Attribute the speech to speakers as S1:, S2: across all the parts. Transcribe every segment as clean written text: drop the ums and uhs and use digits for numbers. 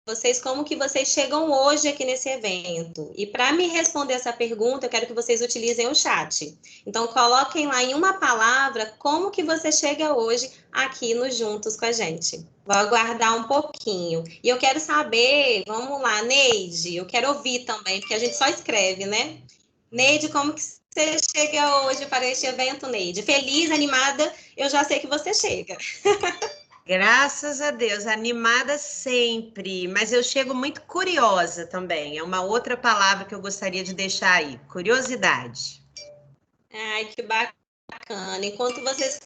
S1: vocês como que vocês chegam hoje aqui nesse evento. E para me responder essa pergunta, eu quero que vocês utilizem o chat. Então, coloquem lá em uma palavra como que você chega hoje aqui no Juntos com a gente. Vou aguardar um pouquinho. E eu quero saber, vamos lá, Neide, eu quero ouvir também, porque a gente só escreve, né? Neide, como que você chega hoje para este evento, Neide? Feliz, animada, eu já sei que você chega.
S2: Graças a Deus, animada sempre, mas eu chego muito curiosa também. É uma outra palavra que eu gostaria de deixar aí, curiosidade.
S1: Ai, que bacana. Enquanto vocês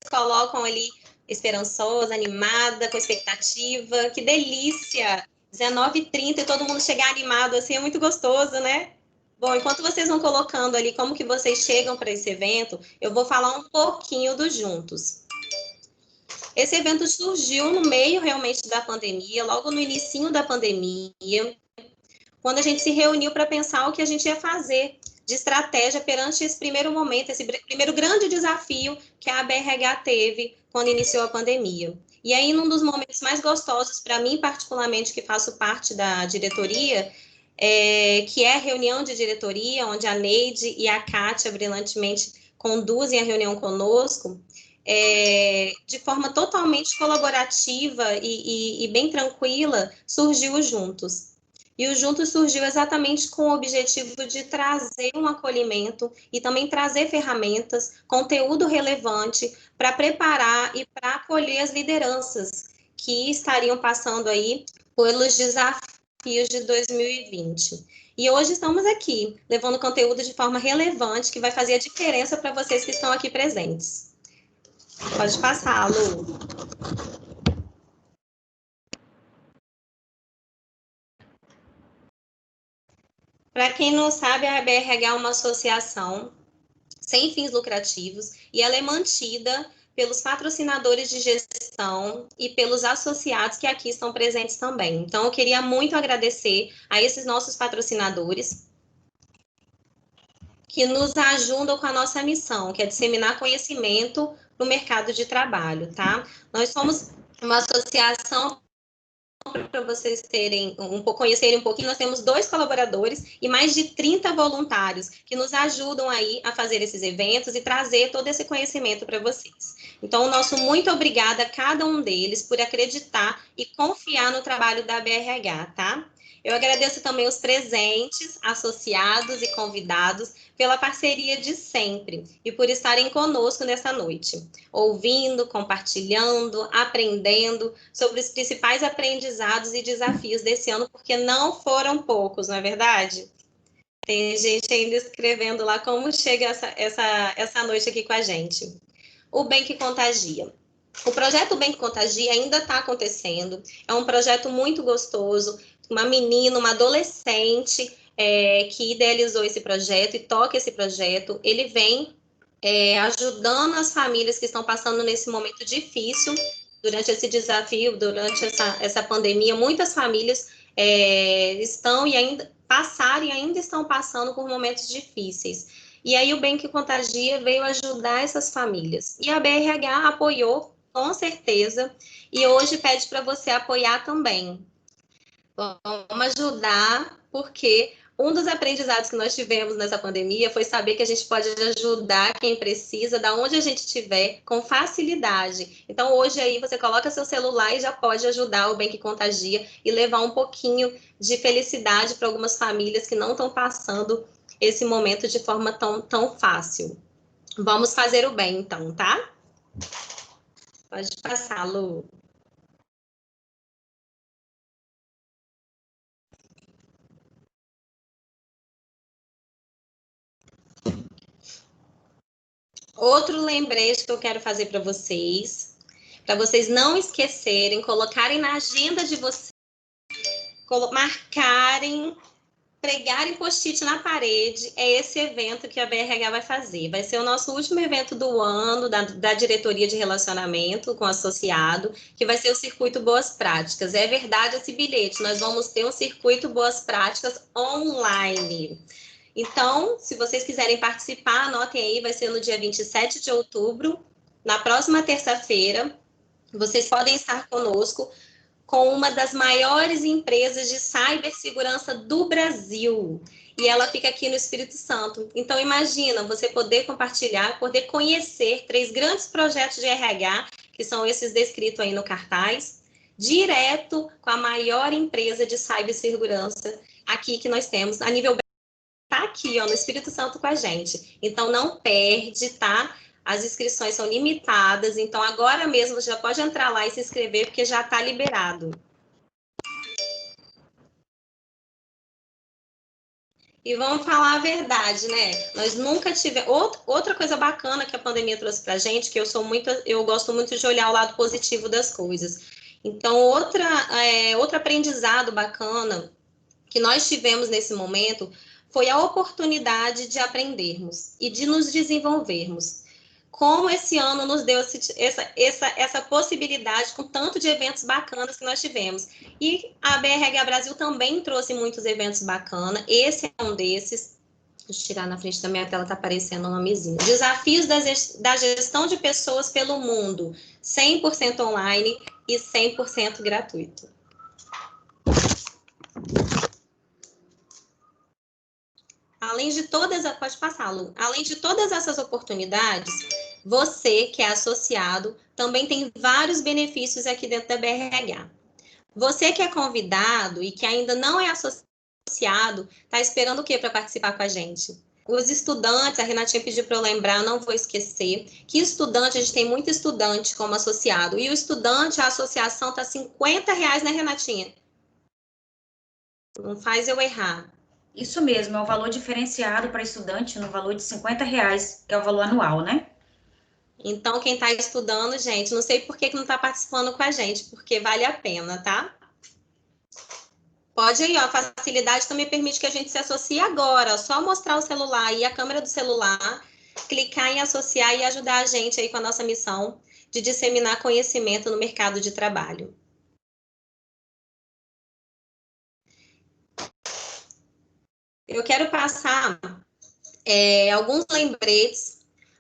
S1: colocam ali esperançosa, animada, com expectativa, que delícia! 19h30 e todo mundo chegar animado assim, é muito gostoso, né? Bom, enquanto vocês vão colocando ali como que vocês chegam para esse evento, eu vou falar um pouquinho do Juntos. Esse evento surgiu no meio realmente da pandemia, logo no inicinho da pandemia, quando a gente se reuniu para pensar o que a gente ia fazer de estratégia perante esse primeiro momento, esse primeiro grande desafio que a BRH teve quando iniciou a pandemia. E aí, num dos momentos mais gostosos, para mim particularmente, que faço parte da diretoria, que é a reunião de diretoria, onde a Neide e a Kátia brilhantemente conduzem a reunião conosco, de forma totalmente colaborativa e bem tranquila, surgiu o Juntos. E o Juntos surgiu exatamente com o objetivo de trazer um acolhimento e também trazer ferramentas, conteúdo relevante para preparar e para acolher as lideranças que estariam passando aí pelos desafios de 2020. E hoje estamos aqui, levando conteúdo de forma relevante, que vai fazer a diferença para vocês que estão aqui presentes. Pode passar, Lu. Para quem não sabe, a BRH é uma associação sem fins lucrativos e ela é mantida pelos patrocinadores de gestão e pelos associados que aqui estão presentes também. Então, eu queria muito agradecer a esses nossos patrocinadores que nos ajudam com a nossa missão, que é disseminar conhecimento no mercado de trabalho, tá? Nós somos uma associação, para vocês conhecerem um pouquinho, nós temos 2 colaboradores e mais de 30 voluntários que nos ajudam aí a fazer esses eventos e trazer todo esse conhecimento para vocês. Então, o nosso muito obrigada a cada um deles por acreditar e confiar no trabalho da BRH, tá? Eu agradeço também os presentes, associados e convidados pela parceria de sempre e por estarem conosco nessa noite, ouvindo, compartilhando, aprendendo sobre os principais aprendizados e desafios desse ano, porque não foram poucos, não é verdade? Tem gente ainda escrevendo lá como chega essa noite aqui com a gente. O Bem que Contagia. O projeto Bem que Contagia ainda está acontecendo, é um projeto muito gostoso, uma menina, uma adolescente que idealizou esse projeto e toca esse projeto, ele vem ajudando as famílias que estão passando nesse momento difícil, durante esse desafio, durante essa pandemia, muitas famílias estão e ainda passaram e ainda estão passando por momentos difíceis. E aí o Bem que Contagia veio ajudar essas famílias. E a BRH apoiou, com certeza, e hoje pede para você apoiar também. Vamos ajudar, porque um dos aprendizados que nós tivemos nessa pandemia foi saber que a gente pode ajudar quem precisa, da onde a gente estiver, com facilidade. Então, hoje aí, você coloca seu celular e já pode ajudar o Bem que Contagia e levar um pouquinho de felicidade para algumas famílias que não estão passando esse momento de forma tão fácil. Vamos fazer o bem, então, tá? Pode passar, Lu. Outro lembrete que eu quero fazer para vocês não esquecerem, colocarem na agenda de vocês, marcarem, pregarem post-it na parede, é esse evento que a BRH vai fazer. Vai ser o nosso último evento do ano, da diretoria de relacionamento com o associado, que vai ser o Circuito Boas Práticas. É verdade esse bilhete, nós vamos ter um Circuito Boas Práticas online. Então, se vocês quiserem participar, anotem aí, vai ser no dia 27 de outubro, na próxima terça-feira. Vocês podem estar conosco com uma das maiores empresas de cibersegurança do Brasil. E ela fica aqui no Espírito Santo. Então, imagina você poder compartilhar, poder conhecer 3 grandes projetos de RH, que são esses descritos aí no cartaz, direto com a maior empresa de cibersegurança aqui que nós temos, a nível tá aqui, ó, no Espírito Santo com a gente. Então, não perde, tá? As inscrições são limitadas, então agora mesmo você já pode entrar lá e se inscrever, porque já está liberado. E vamos falar a verdade, né? Nós nunca tivemos... Outra coisa bacana que a pandemia trouxe para a gente, que eu gosto muito de olhar o lado positivo das coisas. Então, outro aprendizado bacana que nós tivemos nesse momento foi a oportunidade de aprendermos e de nos desenvolvermos. Como esse ano nos deu essa possibilidade com tanto de eventos bacanas que nós tivemos. E a BRH Brasil também trouxe muitos eventos bacanas. Esse é um desses. Deixa eu tirar na frente da minha tela, está aparecendo o nomezinho. Desafios da gestão de pessoas pelo mundo. 100% online e 100% gratuito. Além de todas, pode passar, Lu. Além de todas essas oportunidades, você que é associado também tem vários benefícios aqui dentro da BRH. Você que é convidado e que ainda não é associado, está esperando o quê para participar com a gente? Os estudantes, a Renatinha pediu para eu lembrar, não vou esquecer, que estudante, a gente tem muito estudante como associado, e o estudante, a associação está R$50, né, Renatinha? Não faz eu errar.
S3: Isso mesmo, é um valor diferenciado para estudante no valor de R$50, que é o valor anual, né?
S1: Então, quem está estudando, gente, não sei por que não está participando com a gente, porque vale a pena, tá? Pode aí, ó, a facilidade também permite que a gente se associe agora, ó, só mostrar o celular e a câmera do celular, clicar em associar e ajudar a gente aí com a nossa missão de disseminar conhecimento no mercado de trabalho. Eu quero passar alguns lembretes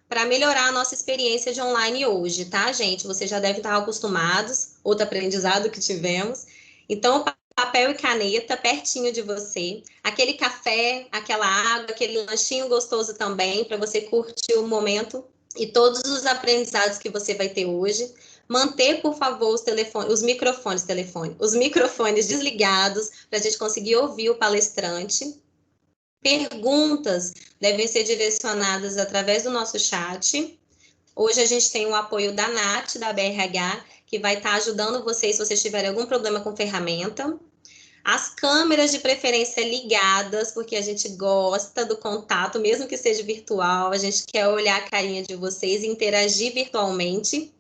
S1: para melhorar a nossa experiência de online hoje, tá, gente? Vocês já devem estar acostumados, outro aprendizado que tivemos. Então, papel e caneta pertinho de você, aquele café, aquela água, aquele lanchinho gostoso também, para você curtir o momento e todos os aprendizados que você vai ter hoje. Manter, por favor, os microfones desligados, para a gente conseguir ouvir o palestrante. Perguntas devem ser direcionadas através do nosso chat. Hoje a gente tem o apoio da Nath, da BRH, que vai estar ajudando vocês se vocês tiverem algum problema com ferramenta. As câmeras de preferência ligadas, porque a gente gosta do contato, mesmo que seja virtual, a gente quer olhar a carinha de vocês e interagir virtualmente.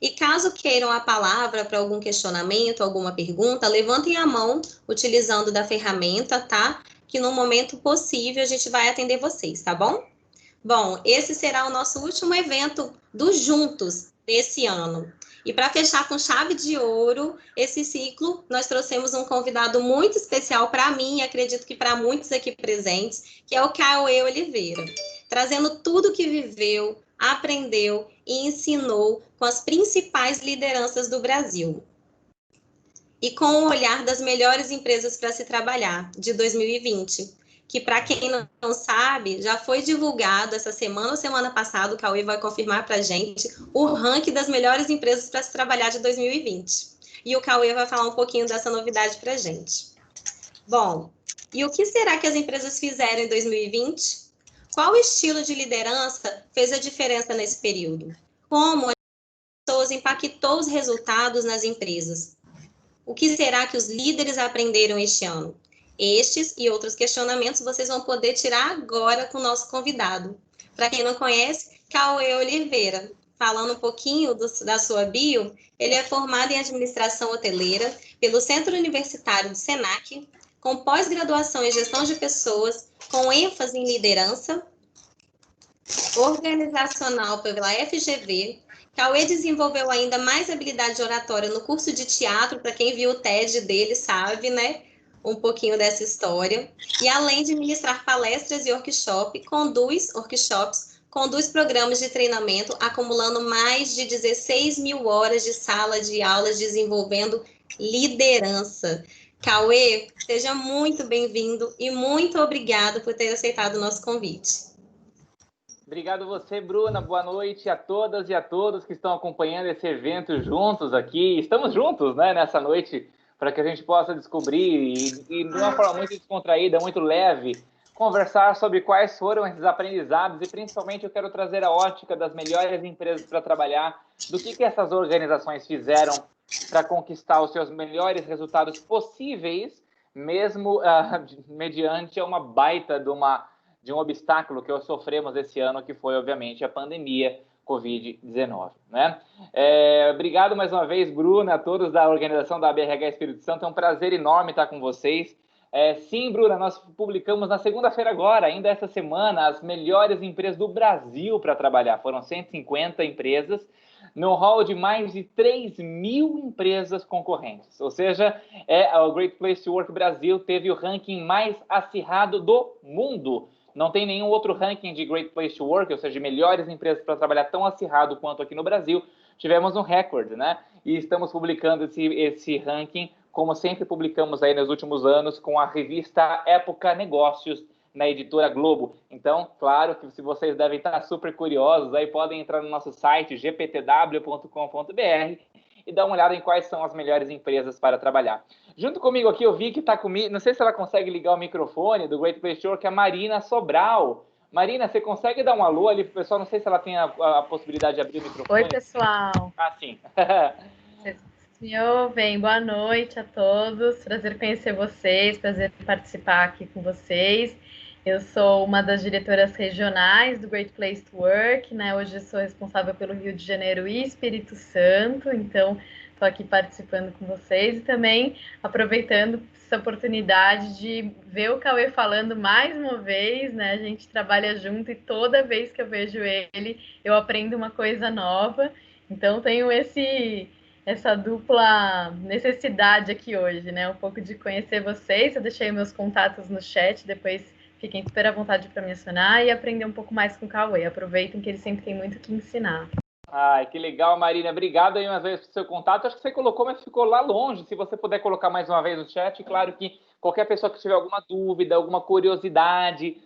S1: E caso queiram a palavra para algum questionamento, alguma pergunta, levantem a mão utilizando da ferramenta, tá? Que no momento possível a gente vai atender vocês, tá bom? Bom, esse será o nosso último evento do Juntos desse ano. E para fechar com chave de ouro esse ciclo, nós trouxemos um convidado muito especial para mim, e acredito que para muitos aqui presentes, que é o Cauê Oliveira, trazendo tudo que viveu, aprendeu e ensinou com as principais lideranças do Brasil. E com o olhar das melhores empresas para se trabalhar, de 2020, que para quem não sabe, já foi divulgado essa semana ou semana passada, o Cauê vai confirmar para a gente, o ranking das melhores empresas para se trabalhar de 2020. E o Cauê vai falar um pouquinho dessa novidade para a gente. Bom, e o que será que as empresas fizeram em 2020? Qual estilo de liderança fez a diferença nesse período? Como as pessoas impactou os resultados nas empresas? O que será que os líderes aprenderam este ano? Estes e outros questionamentos vocês vão poder tirar agora com o nosso convidado. Para quem não conhece, Cauê Oliveira. Falando um pouquinho da sua bio, ele é formado em administração hoteleira pelo Centro Universitário do SENAC, com pós-graduação em gestão de pessoas, com ênfase em liderança organizacional pela FGV. Cauê desenvolveu ainda mais habilidade oratória no curso de teatro, para quem viu o TED dele sabe, né? Um pouquinho dessa história. E além de ministrar palestras e conduz workshops conduz programas de treinamento, acumulando mais de 16 mil horas de sala de aulas desenvolvendo liderança. Cauê, seja muito bem-vindo e muito obrigado por ter aceitado o nosso convite.
S4: Obrigado você, Bruna. Boa noite a todas e a todos que estão acompanhando esse evento juntos aqui. Estamos juntos, né, nessa noite, para que a gente possa descobrir e de uma forma muito descontraída, muito leve, conversar sobre quais foram esses aprendizados e, principalmente, eu quero trazer a ótica das melhores empresas para trabalhar, do que essas organizações fizeram para conquistar os seus melhores resultados possíveis, mesmo mediante uma baita de um obstáculo que sofremos esse ano, que foi, obviamente, a pandemia Covid-19, né? Obrigado mais uma vez, Bruna, a todos da organização da ABRH Espírito Santo. É um prazer enorme estar com vocês. Sim, Bruna, nós publicamos na segunda-feira agora, ainda essa semana, as melhores empresas do Brasil para trabalhar. Foram 150 empresas, no hall de mais de 3 mil empresas concorrentes. Ou seja, o Great Place to Work Brasil teve o ranking mais acirrado do mundo. Não tem nenhum outro ranking de Great Place to Work, ou seja, de melhores empresas para trabalhar tão acirrado quanto aqui no Brasil. Tivemos um recorde, né? E estamos publicando esse ranking, como sempre publicamos aí nos últimos anos, com a revista Época Negócios, na editora Globo. Então, claro que se vocês devem estar super curiosos, aí podem entrar no nosso site gptw.com.br e dar uma olhada em quais são as melhores empresas para trabalhar. Junto comigo aqui, eu vi que está comigo, não sei se ela consegue ligar o microfone do Great Place to Work, que é a Marina Sobral. Marina, você consegue dar um alô ali para o pessoal? Não sei se ela tem a possibilidade de abrir o microfone.
S5: Oi, pessoal.
S4: Sim.
S5: Vocês me ouvem? Boa noite a todos. Prazer conhecer vocês, prazer participar aqui com vocês. Eu sou uma das diretoras regionais do Great Place to Work, né? Hoje eu sou responsável pelo Rio de Janeiro e Espírito Santo, então estou aqui participando com vocês e também aproveitando essa oportunidade de ver o Cauê falando mais uma vez, né? A gente trabalha junto e toda vez que eu vejo ele, eu aprendo uma coisa nova. Então tenho essa dupla necessidade aqui hoje, né? Um pouco de conhecer vocês. Eu deixei meus contatos no chat, depois fiquem super à vontade para me acionar e aprender um pouco mais com o Cauê. Aproveitem que ele sempre tem muito que ensinar.
S4: Ai, que legal, Marina. Obrigado aí uma vez pelo seu contato. Acho que você colocou, mas ficou lá longe. Se você puder colocar mais uma vez no chat, claro que qualquer pessoa que tiver alguma dúvida, alguma curiosidade,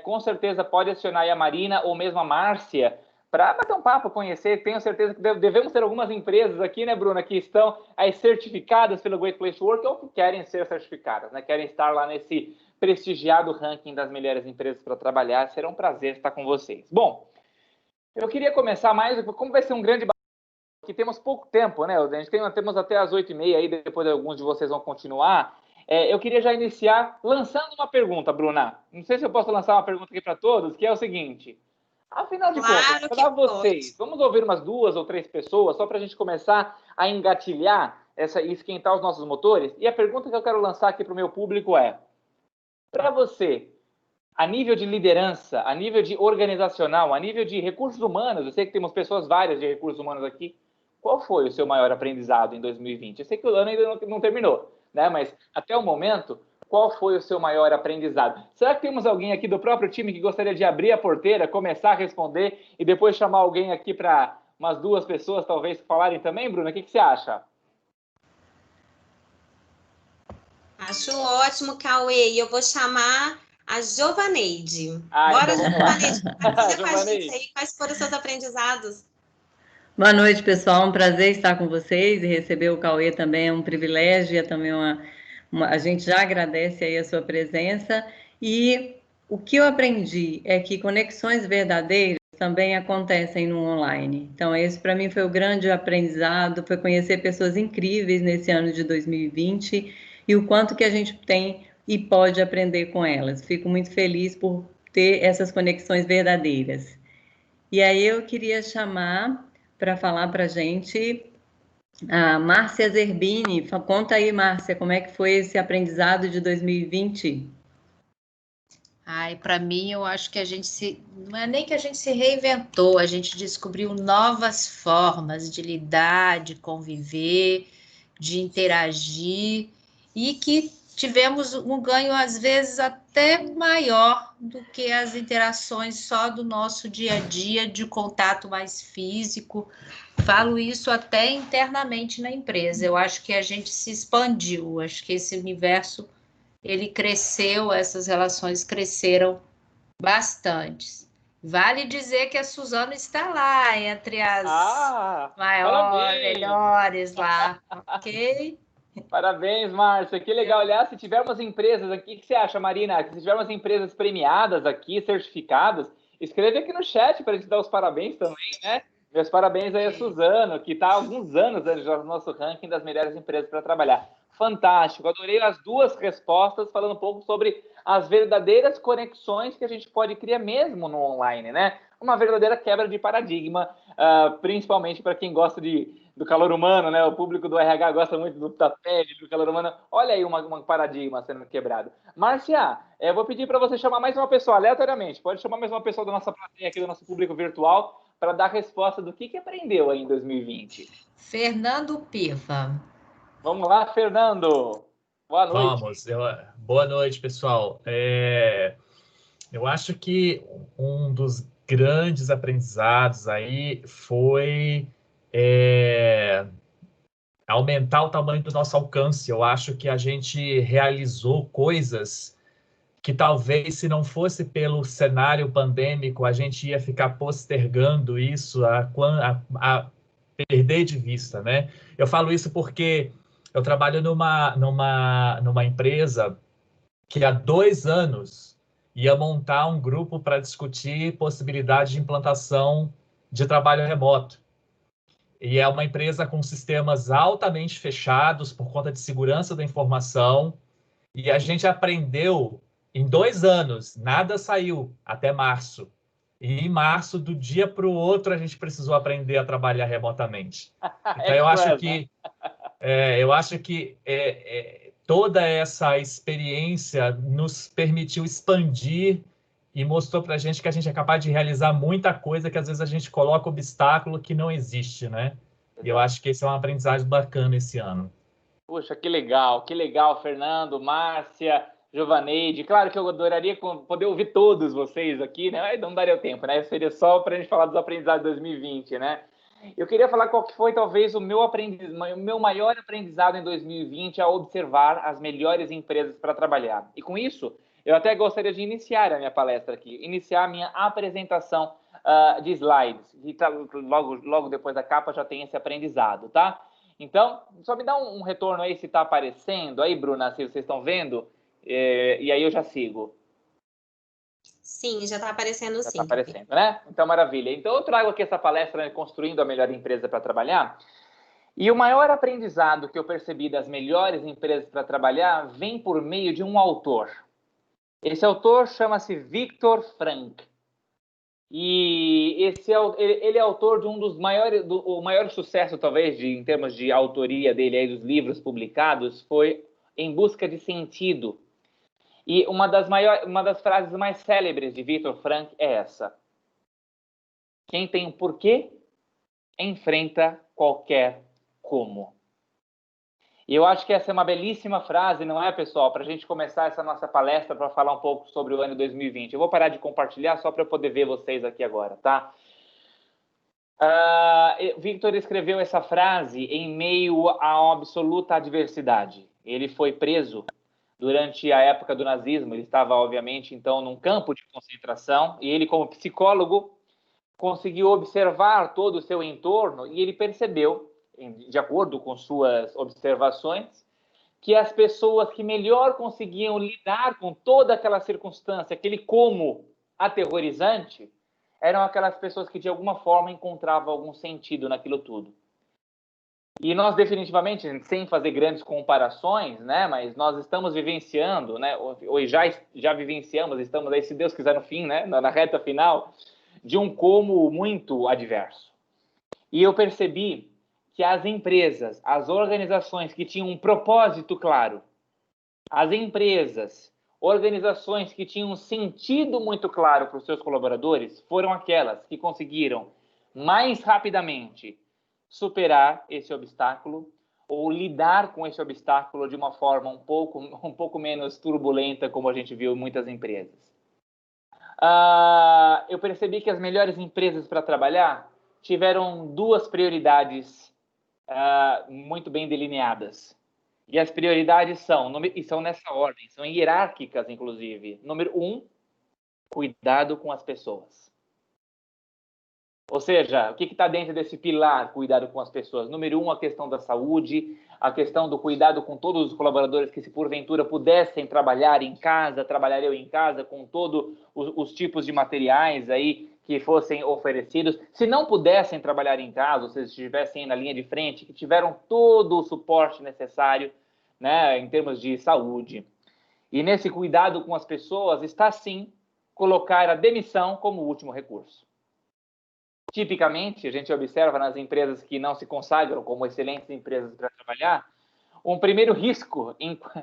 S4: com certeza pode acionar aí a Marina ou mesmo a Márcia para bater um papo, conhecer. Tenho certeza que devemos ter algumas empresas aqui, né, Bruna, que estão aí certificadas pelo Great Place to Work ou que querem ser certificadas, né? Querem estar lá nesse prestigiado ranking das melhores empresas para trabalhar. Será um prazer estar com vocês. Bom, eu queria começar mais, como vai ser um grande bate-papo, que temos pouco tempo, né? A gente temos até as 8h30 aí, depois alguns de vocês vão continuar. Eu queria já iniciar lançando uma pergunta, Bruna. Não sei se eu posso lançar uma pergunta aqui para todos, que é o seguinte. Afinal de contas, para vocês, vamos ouvir umas 2 ou 3 pessoas, só para a gente começar a engatilhar e esquentar os nossos motores? E a pergunta que eu quero lançar aqui para o meu público é, para você, a nível de liderança, a nível de organizacional, a nível de recursos humanos, eu sei que temos pessoas várias de recursos humanos aqui, qual foi o seu maior aprendizado em 2020? Eu sei que o ano ainda não terminou, né? Mas até o momento, qual foi o seu maior aprendizado? Será que temos alguém aqui do próprio time que gostaria de abrir a porteira, começar a responder e depois chamar alguém aqui para umas 2 pessoas talvez falarem também, Bruna? O que você acha?
S1: Acho ótimo, Cauê. E eu vou chamar a Giovaneide. Bora,
S4: então
S1: Giovaneide. Compartilha com a gente aí quais foram os seus aprendizados.
S6: Boa noite, pessoal. Um prazer estar com vocês e receber o Cauê também é um privilégio, é também a gente já agradece aí a sua presença. E o que eu aprendi é que conexões verdadeiras também acontecem no online. Então, esse para mim foi o grande aprendizado, foi conhecer pessoas incríveis nesse ano de 2020 e o quanto que a gente tem e pode aprender com elas. Fico muito feliz por ter essas conexões verdadeiras. E aí eu queria chamar para falar para a gente a Márcia Zerbini. Conta aí, Márcia, como é que foi esse aprendizado de 2020?
S7: Para mim, eu acho que não é nem que a gente se reinventou, a gente descobriu novas formas de lidar, de conviver, de interagir, e que tivemos um ganho, às vezes, até maior do que as interações só do nosso dia a dia, de contato mais físico. Falo isso até internamente na empresa. Eu acho que a gente se expandiu, acho que esse universo, ele cresceu, essas relações cresceram bastante. Vale dizer que a Suzano está lá, entre as maiores, melhores lá, ok?
S4: Parabéns, Márcia. Que legal. Aliás, se tivermos empresas aqui, o que você acha, Marina? Se tivermos empresas premiadas aqui, certificadas, escreve aqui no chat para a gente dar os parabéns também, né? Meus parabéns aí a Suzano, que está há alguns anos já no nosso ranking das melhores empresas para trabalhar. Fantástico. Adorei as duas respostas, falando um pouco sobre as verdadeiras conexões que a gente pode criar mesmo no online, né? Uma verdadeira quebra de paradigma, principalmente para quem gosta do calor humano, né? O público do RH gosta muito da pele, do calor humano. Olha aí um paradigma sendo quebrado. Márcia, eu vou pedir para você chamar mais uma pessoa aleatoriamente. Pode chamar mais uma pessoa da nossa plateia aqui, do nosso público virtual, para dar a resposta do que aprendeu aí em 2020.
S7: Fernando Piva.
S4: Vamos lá, Fernando. Boa noite.
S8: Vamos. Boa noite, pessoal. Eu acho que um dos grandes aprendizados aí foi aumentar o tamanho do nosso alcance. Eu acho que a gente realizou coisas que talvez, se não fosse pelo cenário pandêmico, a gente ia ficar postergando isso a perder de vista, né? Eu falo isso porque eu trabalho numa empresa que há 2 anos ia montar um grupo para discutir possibilidade de implantação de trabalho remoto. E é uma empresa com sistemas altamente fechados por conta de segurança da informação. E a gente aprendeu em 2 anos, nada saiu até março. E em março, do dia para o outro, a gente precisou aprender a trabalhar remotamente. Então, eu acho que toda essa experiência nos permitiu expandir e mostrou para a gente que a gente é capaz de realizar muita coisa que às vezes a gente coloca obstáculo que não existe, né? E eu acho que esse é um aprendizagem bacana esse ano.
S4: Puxa, que legal, Fernando, Márcia, Giovaneide. Claro que eu adoraria poder ouvir todos vocês aqui, né? Não daria o tempo, né? Seria só para a gente falar dos aprendizados de 2020, né? Eu queria falar qual que foi, talvez, o meu maior aprendizado em 2020 ao observar as melhores empresas para trabalhar. E com isso, eu até gostaria de iniciar a minha palestra aqui, iniciar a minha apresentação de slides. E logo depois da capa já tem esse aprendizado, tá? Então, só me dá um retorno aí se está aparecendo. Aí, Bruna, se vocês estão vendo, e aí eu já sigo.
S1: Sim, já está aparecendo sim.
S4: Já está aparecendo, né? Então, maravilha. Então, eu trago aqui essa palestra, né, Construindo a Melhor Empresa para Trabalhar. E o maior aprendizado que eu percebi das melhores empresas para trabalhar vem por meio de um autor. Esse autor chama-se Viktor Frankl. E ele é autor de um dos maiores, o maior sucesso, talvez, em termos de autoria dele, aí, dos livros publicados, foi Em Busca de Sentido. E uma das frases mais célebres de Viktor Frankl é essa: quem tem um porquê, enfrenta qualquer como. E eu acho que essa é uma belíssima frase, não é, pessoal? Para a gente começar essa nossa palestra para falar um pouco sobre o ano 2020. Eu vou parar de compartilhar só para eu poder ver vocês aqui agora, tá? Victor escreveu essa frase em meio a uma absoluta adversidade. Ele foi preso durante a época do nazismo. Ele estava, obviamente, então, num campo de concentração. E ele, como psicólogo, conseguiu observar todo o seu entorno e ele percebeu, de acordo com suas observações, que as pessoas que melhor conseguiam lidar com toda aquela circunstância, aquele como aterrorizante, eram aquelas pessoas que, de alguma forma, encontravam algum sentido naquilo tudo. E nós, definitivamente, sem fazer grandes comparações, né, mas nós estamos vivenciando, né, ou já vivenciamos, estamos aí, se Deus quiser, no fim, né, na reta final, de um como muito adverso. E eu percebi que as empresas, as organizações que tinham um propósito claro, as empresas, organizações que tinham um sentido muito claro para os seus colaboradores, foram aquelas que conseguiram mais rapidamente superar esse obstáculo, ou lidar com esse obstáculo de uma forma um pouco menos turbulenta, como a gente viu em muitas empresas. Eu percebi que as melhores empresas para trabalhar tiveram duas prioridades muito bem delineadas. E as prioridades são nessa ordem, são hierárquicas, inclusive. Número 1, cuidado com as pessoas. Ou seja, o que está dentro desse pilar, cuidado com as pessoas? Número 1, a questão da saúde, a questão do cuidado com todos os colaboradores que, se porventura pudessem trabalhar em casa, trabalhariam em casa com todos os tipos de materiais aí que fossem oferecidos. Se não pudessem trabalhar em casa, ou se estivessem na linha de frente, que tiveram todo o suporte necessário, né, em termos de saúde. E nesse cuidado com as pessoas está, sim, colocar a demissão como último recurso. Tipicamente, a gente observa nas empresas que não se consagram como excelentes empresas para trabalhar, um primeiro risco,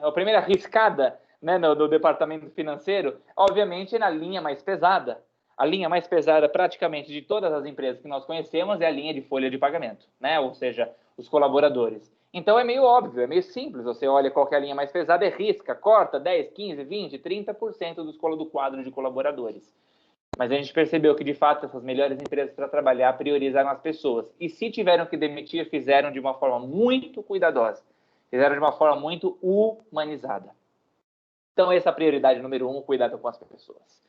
S4: a primeira riscada, né, do departamento financeiro, obviamente, é na linha mais pesada. A linha mais pesada, praticamente, de todas as empresas que nós conhecemos é a linha de folha de pagamento, né? Ou seja, os colaboradores. Então, é meio óbvio, é meio simples. Você olha qual que é a linha mais pesada, é risca, corta 10, 15, 20, 30% do quadro de colaboradores. Mas a gente percebeu que, de fato, essas melhores empresas para trabalhar priorizaram as pessoas. E se tiveram que demitir, fizeram de uma forma muito cuidadosa. Fizeram de uma forma muito humanizada. Então, essa é a prioridade número 1, cuidado com as pessoas.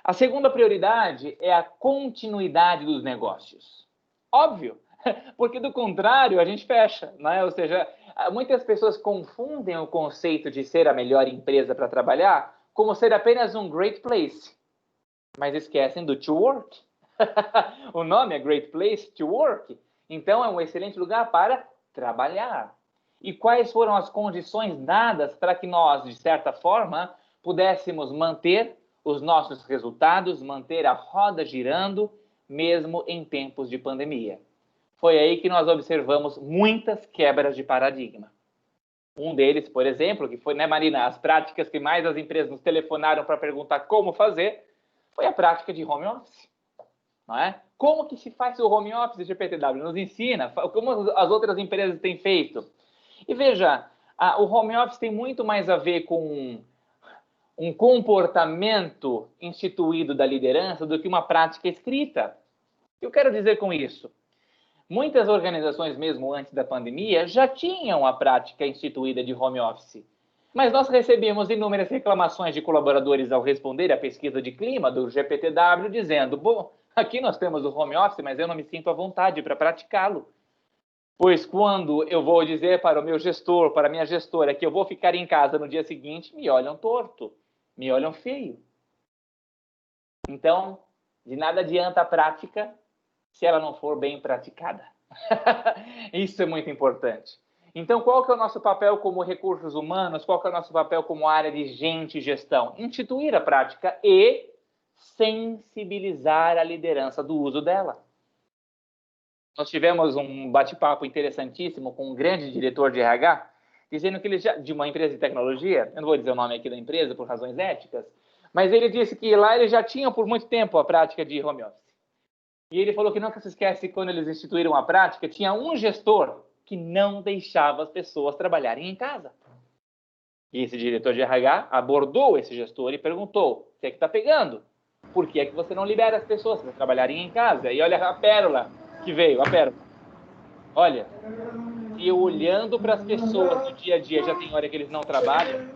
S4: A segunda prioridade é a continuidade dos negócios. Óbvio, porque do contrário a gente fecha, né? Ou seja, muitas pessoas confundem o conceito de ser a melhor empresa para trabalhar como ser apenas um great place. Mas esquecem do to work. O nome é Great Place to Work. Então, é um excelente lugar para trabalhar. E quais foram as condições dadas para que nós, de certa forma, pudéssemos manter os nossos resultados, manter a roda girando, mesmo em tempos de pandemia? Foi aí que nós observamos muitas quebras de paradigma. Um deles, por exemplo, que foi, né, Marina, as práticas que mais as empresas nos telefonaram para perguntar como fazer, foi a prática de home office, não é? Como que se faz o home office, GPTW? Nos ensina, como as outras empresas têm feito. E veja, o home office tem muito mais a ver com um comportamento instituído da liderança do que uma prática escrita. O que eu quero dizer com isso? Muitas organizações, mesmo antes da pandemia, já tinham a prática instituída de home office. Mas nós recebemos inúmeras reclamações de colaboradores ao responder à pesquisa de clima do GPTW, dizendo, bom, aqui nós temos o home office, mas eu não me sinto à vontade para praticá-lo. Pois quando eu vou dizer para o meu gestor, para a minha gestora, que eu vou ficar em casa no dia seguinte, me olham torto, me olham feio. Então, de nada adianta a prática se ela não for bem praticada. Isso é muito importante. Então, qual que é o nosso papel como recursos humanos? Qual que é o nosso papel como área de gente e gestão? Instituir a prática e sensibilizar a liderança do uso dela. Nós tivemos um bate-papo interessantíssimo com um grande diretor de RH, dizendo que ele já, de uma empresa de tecnologia, eu não vou dizer o nome aqui da empresa por razões éticas, mas ele disse que lá eles já tinham por muito tempo a prática de home office. E ele falou que nunca se esquece que quando eles instituíram a prática, tinha um gestor que não deixava as pessoas trabalharem em casa. E esse diretor de RH abordou esse gestor e perguntou, o que é que está pegando? Por que é que você não libera as pessoas para trabalharem em casa? E olha a pérola que veio, a pérola. Olha, se eu olhando para as pessoas no dia a dia já tem hora que eles não trabalham,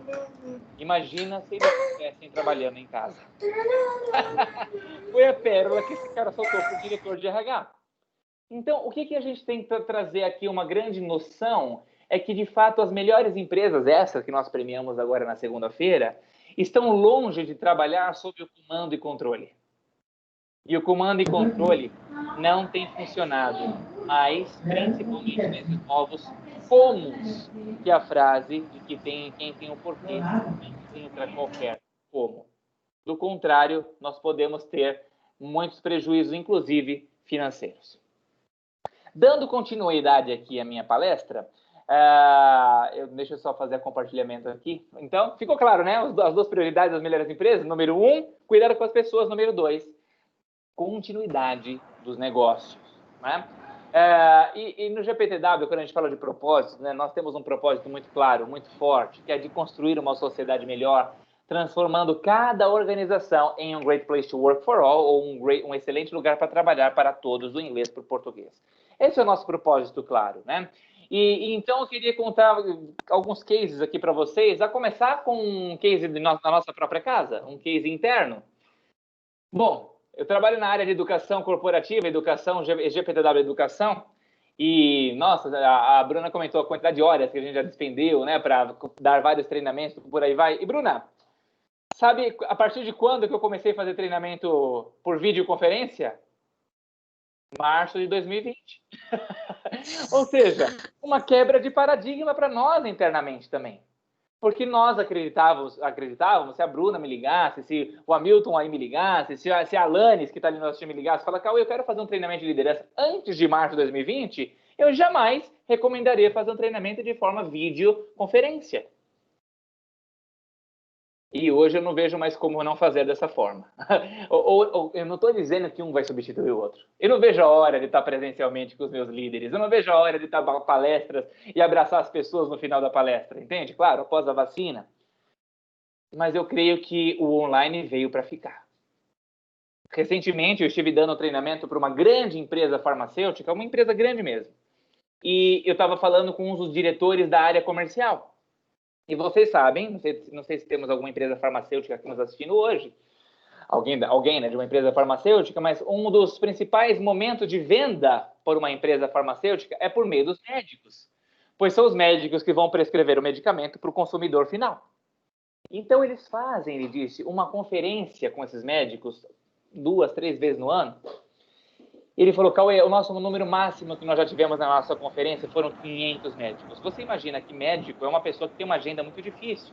S4: imagina se eles estivessem trabalhando em casa. Foi a pérola que esse cara soltou para o diretor de RH. Então, o que a gente tem para trazer aqui uma grande noção é que, de fato, as melhores empresas, essas que nós premiamos agora na segunda-feira, estão longe de trabalhar sob o comando e controle. E o comando e controle não tem funcionado, mas, principalmente nesses novos comos, que é a frase de que quem tem o porquê, entra qualquer como. Do contrário, nós podemos ter muitos prejuízos, inclusive financeiros. Dando continuidade aqui à minha palestra, deixa eu só fazer o compartilhamento aqui. Então, ficou claro, né? As duas prioridades das melhores empresas. Número 1, cuidar com as pessoas. Número 2, continuidade dos negócios. Né? E no GPTW, quando a gente fala de propósito, né, nós temos um propósito muito claro, muito forte, que é de construir uma sociedade melhor, transformando cada organização em um great place to work for all, ou um excelente lugar para trabalhar para todos, do inglês para o português. Esse é o nosso propósito, claro, né? E então eu queria contar alguns cases aqui para vocês, a começar com um case da nossa própria casa, um case interno. Bom, eu trabalho na área de educação corporativa, educação, GPTW Educação, e, nossa, a Bruna comentou a quantidade de horas que a gente já despendeu, né, para dar vários treinamentos, por aí vai. E, Bruna, sabe a partir de quando que eu comecei a fazer treinamento por videoconferência? Março de 2020. Ou seja, uma quebra de paradigma para nós internamente também. Porque nós acreditávamos, se a Bruna me ligasse, se o Hamilton aí me ligasse, se a Alanis, que está ali no nosso time, me ligasse, fala, Cauê, eu quero fazer um treinamento de liderança antes de março de 2020, eu jamais recomendaria fazer um treinamento de forma videoconferência. E hoje eu não vejo mais como não fazer dessa forma. Eu não estou dizendo que um vai substituir o outro. Eu não vejo a hora de estar presencialmente com os meus líderes. Eu não vejo a hora de estar em palestras e abraçar as pessoas no final da palestra. Entende? Claro, após a vacina. Mas eu creio que o online veio para ficar. Recentemente eu estive dando treinamento para uma grande empresa farmacêutica, uma empresa grande mesmo. E eu estava falando com um dos diretores da área comercial. E vocês sabem, não sei se temos alguma empresa farmacêutica aqui nos assistindo hoje, alguém né, de uma empresa farmacêutica, mas um dos principais momentos de venda por uma empresa farmacêutica é por meio dos médicos, pois são os médicos que vão prescrever o medicamento para o consumidor final. Então eles fazem, ele disse, uma conferência com esses médicos 2, 3 vezes no ano. Ele falou, Cauê, o nosso número máximo que nós já tivemos na nossa conferência foram 500 médicos. Você imagina que médico é uma pessoa que tem uma agenda muito difícil.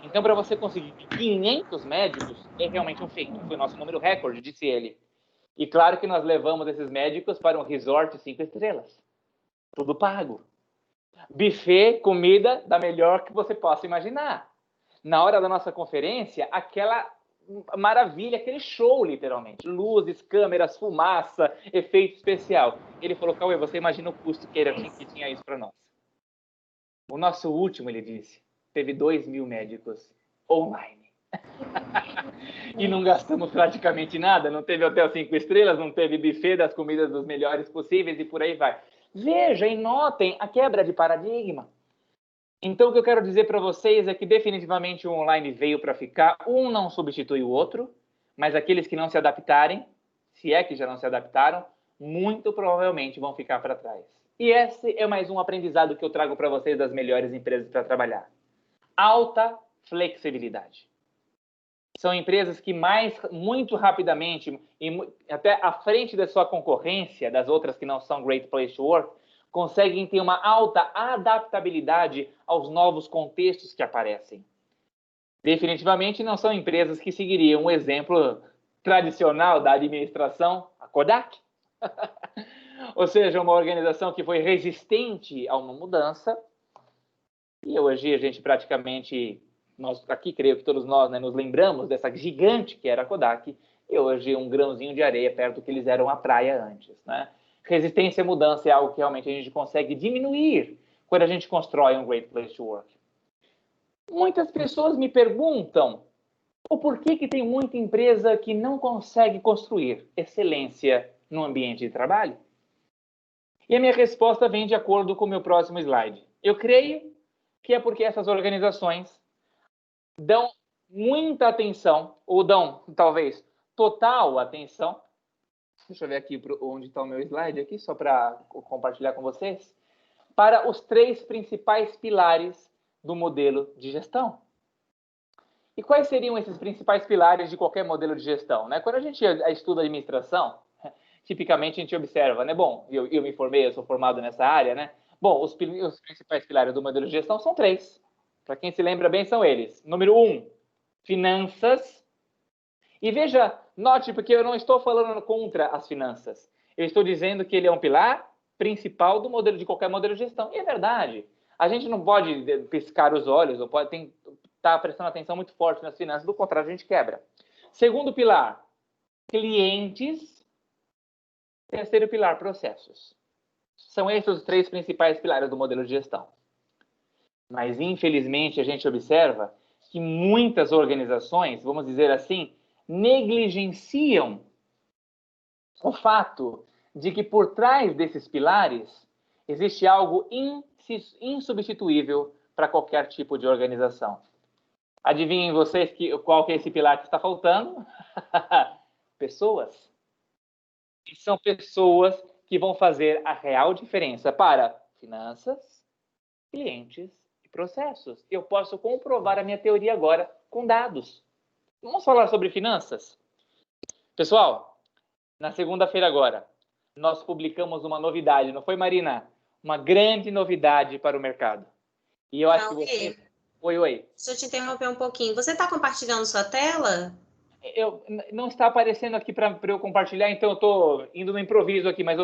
S4: Então, para você conseguir 500 médicos, é realmente um feito. Foi o nosso número recorde, disse ele. E claro que nós levamos esses médicos para um resort 5 estrelas. Tudo pago. Buffet, comida da melhor que você possa imaginar. Na hora da nossa conferência, aquela maravilha, aquele show, literalmente. Luzes, câmeras, fumaça, efeito especial. Ele falou, Cauê, você imagina o custo que tinha isso para nós. O nosso último, ele disse, teve 2.000 médicos online. E não gastamos praticamente nada, não teve hotel 5 estrelas, não teve buffet das comidas dos melhores possíveis e por aí vai. Veja e notem a quebra de paradigma. Então, o que eu quero dizer para vocês é que definitivamente o online veio para ficar. Um não substitui o outro, mas aqueles que não se adaptarem, se é que já não se adaptaram, muito provavelmente vão ficar para trás. E esse é mais um aprendizado que eu trago para vocês das melhores empresas para trabalhar. Alta flexibilidade. São empresas que muito rapidamente, e até à frente da sua concorrência, das outras que não são Great Place to Work, conseguem ter uma alta adaptabilidade aos novos contextos que aparecem. Definitivamente não são empresas que seguiriam um exemplo tradicional da administração, a Kodak. Ou seja, uma organização que foi resistente a uma mudança. E hoje a gente praticamente, nós aqui creio que todos nós, né, nos lembramos dessa gigante que era a Kodak, e hoje um grãozinho de areia perto do que eles eram a praia antes, né? Resistência à mudança é algo que realmente a gente consegue diminuir quando a gente constrói um Great Place to Work. Muitas pessoas me perguntam o porquê que tem muita empresa que não consegue construir excelência no ambiente de trabalho. E a minha resposta vem de acordo com o meu próximo slide. Eu creio que é porque essas organizações dão muita atenção, ou dão, talvez, total atenção. Deixa eu ver aqui onde está o meu slide aqui, só para compartilhar com vocês. Para os 3 principais pilares do modelo de gestão. E quais seriam esses principais pilares de qualquer modelo de gestão, né? Quando a gente estuda administração, tipicamente a gente observa, né? Bom, eu me formei, eu sou formado nessa área, né? Bom, os principais pilares do modelo de gestão são 3. Para quem se lembra bem, são eles. Número 1, finanças. E veja, note, porque eu não estou falando contra as finanças. Eu estou dizendo que ele é um pilar principal do modelo, de qualquer modelo de gestão. E é verdade. A gente não pode piscar os olhos, ou pode estar prestando atenção muito forte nas finanças, do contrário, a gente quebra. Segundo pilar, clientes. Terceiro pilar, processos. São esses os 3 principais pilares do modelo de gestão. Mas, infelizmente, a gente observa que muitas organizações, vamos dizer assim, negligenciam o fato de que por trás desses pilares existe algo insubstituível para qualquer tipo de organização. Adivinhem vocês qual que é esse pilar que está faltando? Pessoas. E são pessoas que vão fazer a real diferença para finanças, clientes e processos. Eu posso comprovar a minha teoria agora com dados. Vamos falar sobre finanças? Pessoal, na segunda-feira agora, nós publicamos uma novidade, não foi, Marina? Uma grande novidade para o mercado. E eu acho que você... Oi.
S1: Deixa eu te interromper um pouquinho. Você está compartilhando sua tela?
S4: Não está aparecendo aqui para eu compartilhar, então eu estou indo no improviso aqui, mas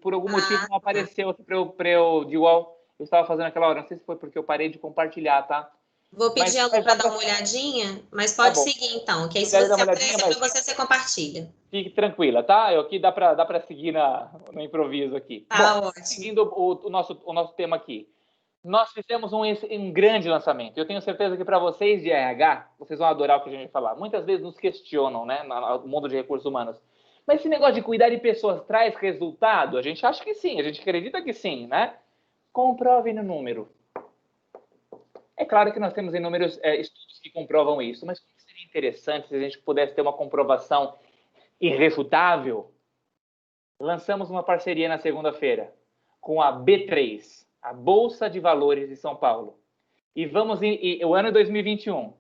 S4: por algum motivo não apareceu aqui para eu de igual eu estava fazendo aquela hora. Não sei se foi porque eu parei de compartilhar, tá?
S1: Vou pedir a Lu para dar uma olhadinha, mas pode seguir então, que aí se você aparecer para você compartilha.
S4: Fique tranquila, tá? Aqui dá para seguir no improviso aqui.
S1: Tá, ótimo.
S4: Seguindo o nosso tema aqui. Nós fizemos um grande lançamento. Eu tenho certeza que para vocês de RH, vocês vão adorar o que a gente vai falar. Muitas vezes nos questionam, né, no mundo de recursos humanos. Mas esse negócio de cuidar de pessoas traz resultado? A gente acha que sim, a gente acredita que sim, né? Comprove no número. É claro que nós temos inúmeros estudos que comprovam isso, mas seria interessante se a gente pudesse ter uma comprovação irrefutável. Lançamos uma parceria na segunda-feira com a B3, a Bolsa de Valores de São Paulo. E vamos, o ano 2021,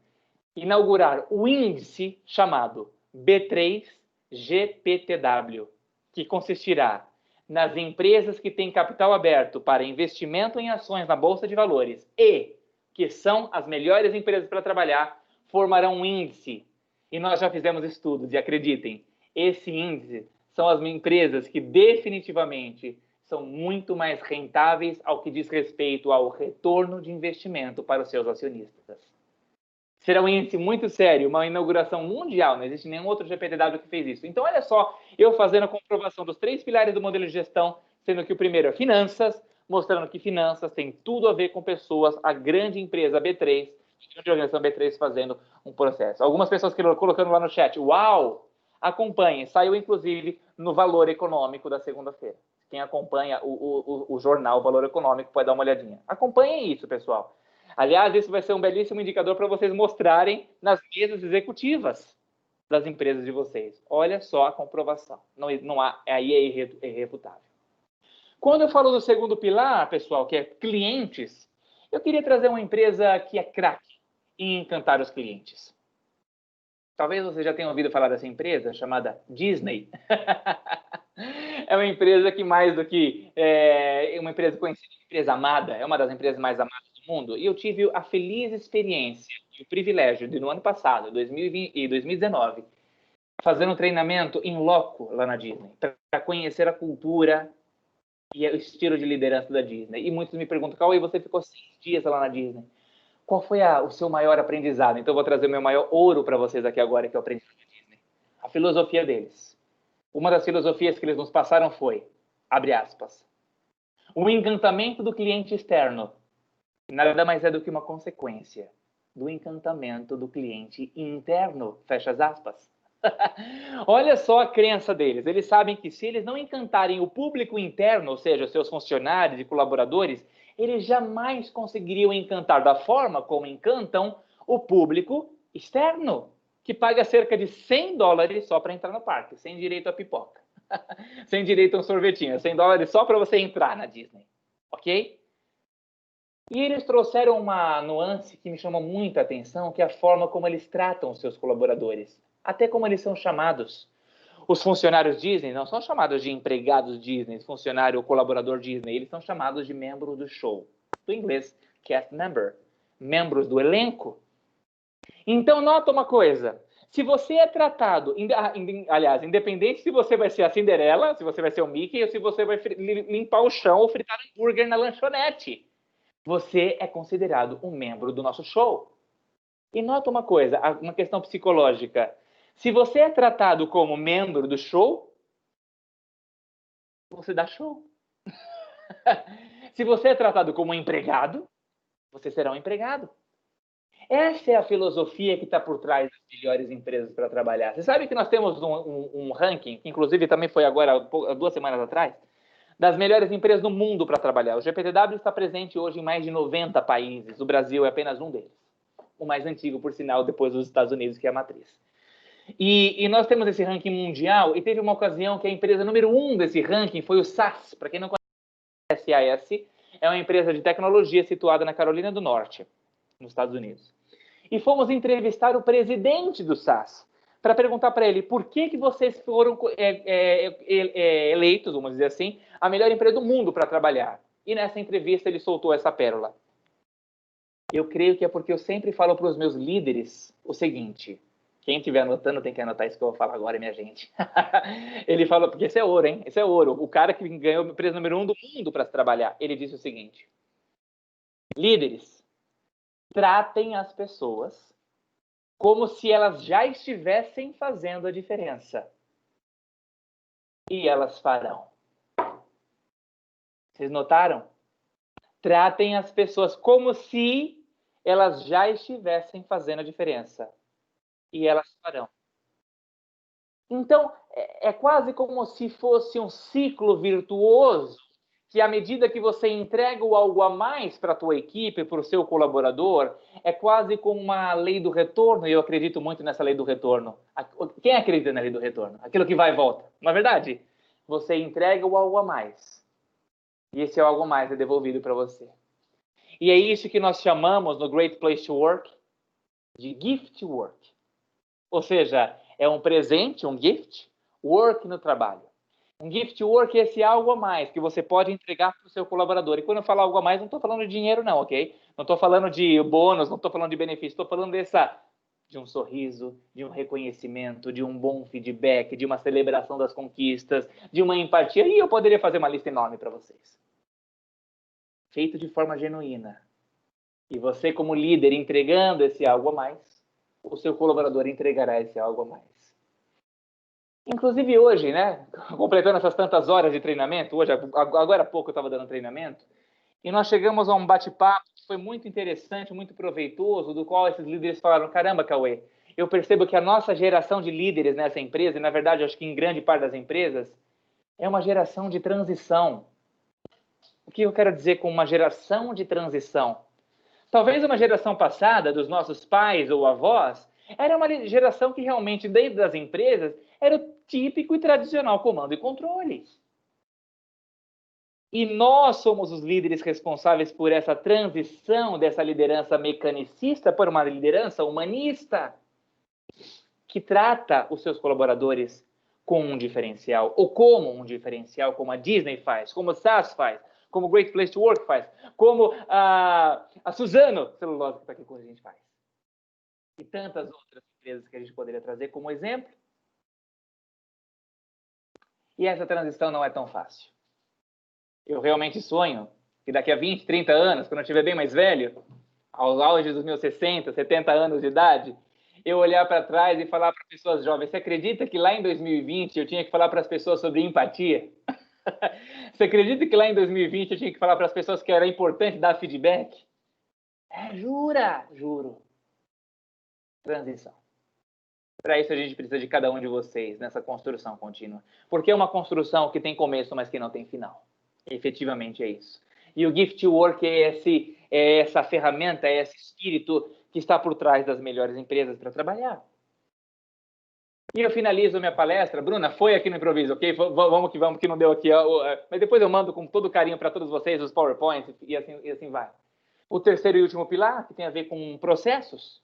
S4: inaugurar o índice chamado B3GPTW, que consistirá nas empresas que têm capital aberto para investimento em ações na Bolsa de Valores e que são as melhores empresas para trabalhar, formarão um índice. E nós já fizemos estudos, e acreditem, esse índice são as empresas que definitivamente são muito mais rentáveis ao que diz respeito ao retorno de investimento para os seus acionistas. Será um índice muito sério, uma inauguração mundial, não existe nenhum outro GPTW que fez isso. Então, olha só, eu fazendo a comprovação dos 3 pilares do modelo de gestão, sendo que o primeiro é finanças, mostrando que finanças tem tudo a ver com pessoas, a grande empresa B3, a organização B3 fazendo um processo. Algumas pessoas colocando lá no chat, uau, acompanhem, saiu inclusive no Valor Econômico da segunda-feira. Quem acompanha o jornal Valor Econômico pode dar uma olhadinha. Acompanhem isso, pessoal. Aliás, isso vai ser um belíssimo indicador para vocês mostrarem nas mesas executivas das empresas de vocês. Olha só a comprovação. Não há, aí é irrefutável. Quando eu falo do segundo pilar, pessoal, que é clientes, eu queria trazer uma empresa que é craque em encantar os clientes. Talvez você já tenha ouvido falar dessa empresa chamada Disney. É uma empresa que mais do que uma empresa conhecida, uma empresa amada, é uma das empresas mais amadas do mundo. E eu tive a feliz experiência e o privilégio de, no ano passado, 2020 e 2019, fazer um treinamento in loco lá na Disney, para conhecer a cultura e o estilo de liderança da Disney. E muitos me perguntam, Cauê, você ficou 6 dias lá na Disney. Qual foi o seu maior aprendizado? Então, eu vou trazer o meu maior ouro para vocês aqui agora, que eu aprendi na Disney. A filosofia deles. Uma das filosofias que eles nos passaram foi, abre aspas, o encantamento do cliente externo nada mais é do que uma consequência do encantamento do cliente interno, fecha as aspas. Olha só a crença deles. Eles sabem que se eles não encantarem o público interno, ou seja, seus funcionários e colaboradores, eles jamais conseguiriam encantar da forma como encantam o público externo, que paga cerca de $100 só para entrar no parque, sem direito a pipoca, sem direito a um sorvetinho, $100 só para você entrar na Disney, ok? E eles trouxeram uma nuance que me chamou muita atenção, que é a forma como eles tratam os seus colaboradores, até como eles são chamados. Os funcionários Disney não são chamados de empregados Disney, funcionário ou colaborador Disney, eles são chamados de membros do show, do inglês, cast member, membros do elenco. Então, nota uma coisa, se você é tratado, aliás, independente se você vai ser a Cinderela, se você vai ser o Mickey, ou se você vai limpar o chão ou fritar hambúrguer na lanchonete, você é considerado um membro do nosso show. E nota uma coisa, uma questão psicológica, se você é tratado como membro do show, você dá show. Se você é tratado como um empregado, você será um empregado. Essa é a filosofia que está por trás das melhores empresas para trabalhar. Você sabe que nós temos um ranking, que inclusive também foi agora, há 2 semanas atrás, das melhores empresas do mundo para trabalhar. O GPTW está presente hoje em mais de 90 países. O Brasil é apenas um deles. O mais antigo, por sinal, depois dos Estados Unidos, que é a matriz. E nós temos esse ranking mundial, e teve uma ocasião que a empresa número 1 desse ranking foi o SAS. Para quem não conhece, SAS é uma empresa de tecnologia situada na Carolina do Norte, nos Estados Unidos. E fomos entrevistar o presidente do SAS para perguntar para ele por que vocês foram eleitos, vamos dizer assim, a melhor empresa do mundo para trabalhar. E nessa entrevista ele soltou essa pérola. Eu creio que é porque eu sempre falo para os meus líderes o seguinte: quem estiver anotando tem que anotar isso que eu vou falar agora, minha gente. Ele falou, porque isso é ouro, hein? Isso é ouro. O cara que ganhou a empresa número 1 do mundo para se trabalhar, ele disse o seguinte: líderes, tratem as pessoas como se elas já estivessem fazendo a diferença. E elas farão. Vocês notaram? Tratem as pessoas como se elas já estivessem fazendo a diferença. E elas farão. Então, é quase como se fosse um ciclo virtuoso, que à medida que você entrega o algo a mais para a tua equipe, para o seu colaborador, é quase como uma lei do retorno, e eu acredito muito nessa lei do retorno. Quem acredita na lei do retorno? Aquilo que vai e volta. Não é verdade? Você entrega o algo a mais, e esse algo a mais é devolvido para você. E é isso que nós chamamos no Great Place to Work de gift work. Ou seja, é um presente, um gift, work no trabalho. Um gift work é esse algo a mais que você pode entregar para o seu colaborador. E quando eu falo algo a mais, não estou falando de dinheiro não, ok? Não estou falando de bônus, não estou falando de benefício, estou falando de um sorriso, de um reconhecimento, de um bom feedback, de uma celebração das conquistas, de uma empatia. E eu poderia fazer uma lista enorme para vocês. Feito de forma genuína. E você, como líder, entregando esse algo a mais, o seu colaborador entregará esse algo a mais. Inclusive hoje, né, completando essas tantas horas de treinamento, hoje, agora há pouco eu estava dando treinamento, e nós chegamos a um bate-papo que foi muito interessante, muito proveitoso, do qual esses líderes falaram: caramba, Cauê, eu percebo que a nossa geração de líderes nessa empresa, e na verdade acho que em grande parte das empresas, é uma geração de transição. O que eu quero dizer com uma geração de transição? Talvez uma geração passada, dos nossos pais ou avós, era uma geração que realmente, dentro das empresas, era o típico e tradicional comando e controle. E nós somos os líderes responsáveis por essa transição dessa liderança mecanicista para uma liderança humanista, que trata os seus colaboradores com um diferencial, ou como um diferencial, como a Disney faz, como a SAS faz, como o Great Place to Work faz, como a Suzano Celulose que está aqui com a gente faz. E tantas outras empresas que a gente poderia trazer como exemplo. E essa transição não é tão fácil. Eu realmente sonho que daqui a 20, 30 anos, quando eu estiver bem mais velho, aos auges dos meus 60, 70 anos de idade, eu olhar para trás e falar para pessoas jovens: você acredita que lá em 2020 eu tinha que falar para as pessoas sobre empatia? Você acredita que lá em 2020 eu tinha que falar para as pessoas que era importante dar feedback? Jura? Juro. Transição. Para isso a gente precisa de cada um de vocês nessa construção contínua. Porque é uma construção que tem começo, mas que não tem final. Efetivamente é isso. E o Gift Work é essa ferramenta, é esse espírito que está por trás das melhores empresas para trabalhar. E eu finalizo minha palestra. Bruna, foi aqui no improviso, ok? Vamos, que não deu aqui. Mas depois eu mando com todo carinho para todos vocês os PowerPoints e assim vai. O terceiro e último pilar, que tem a ver com processos.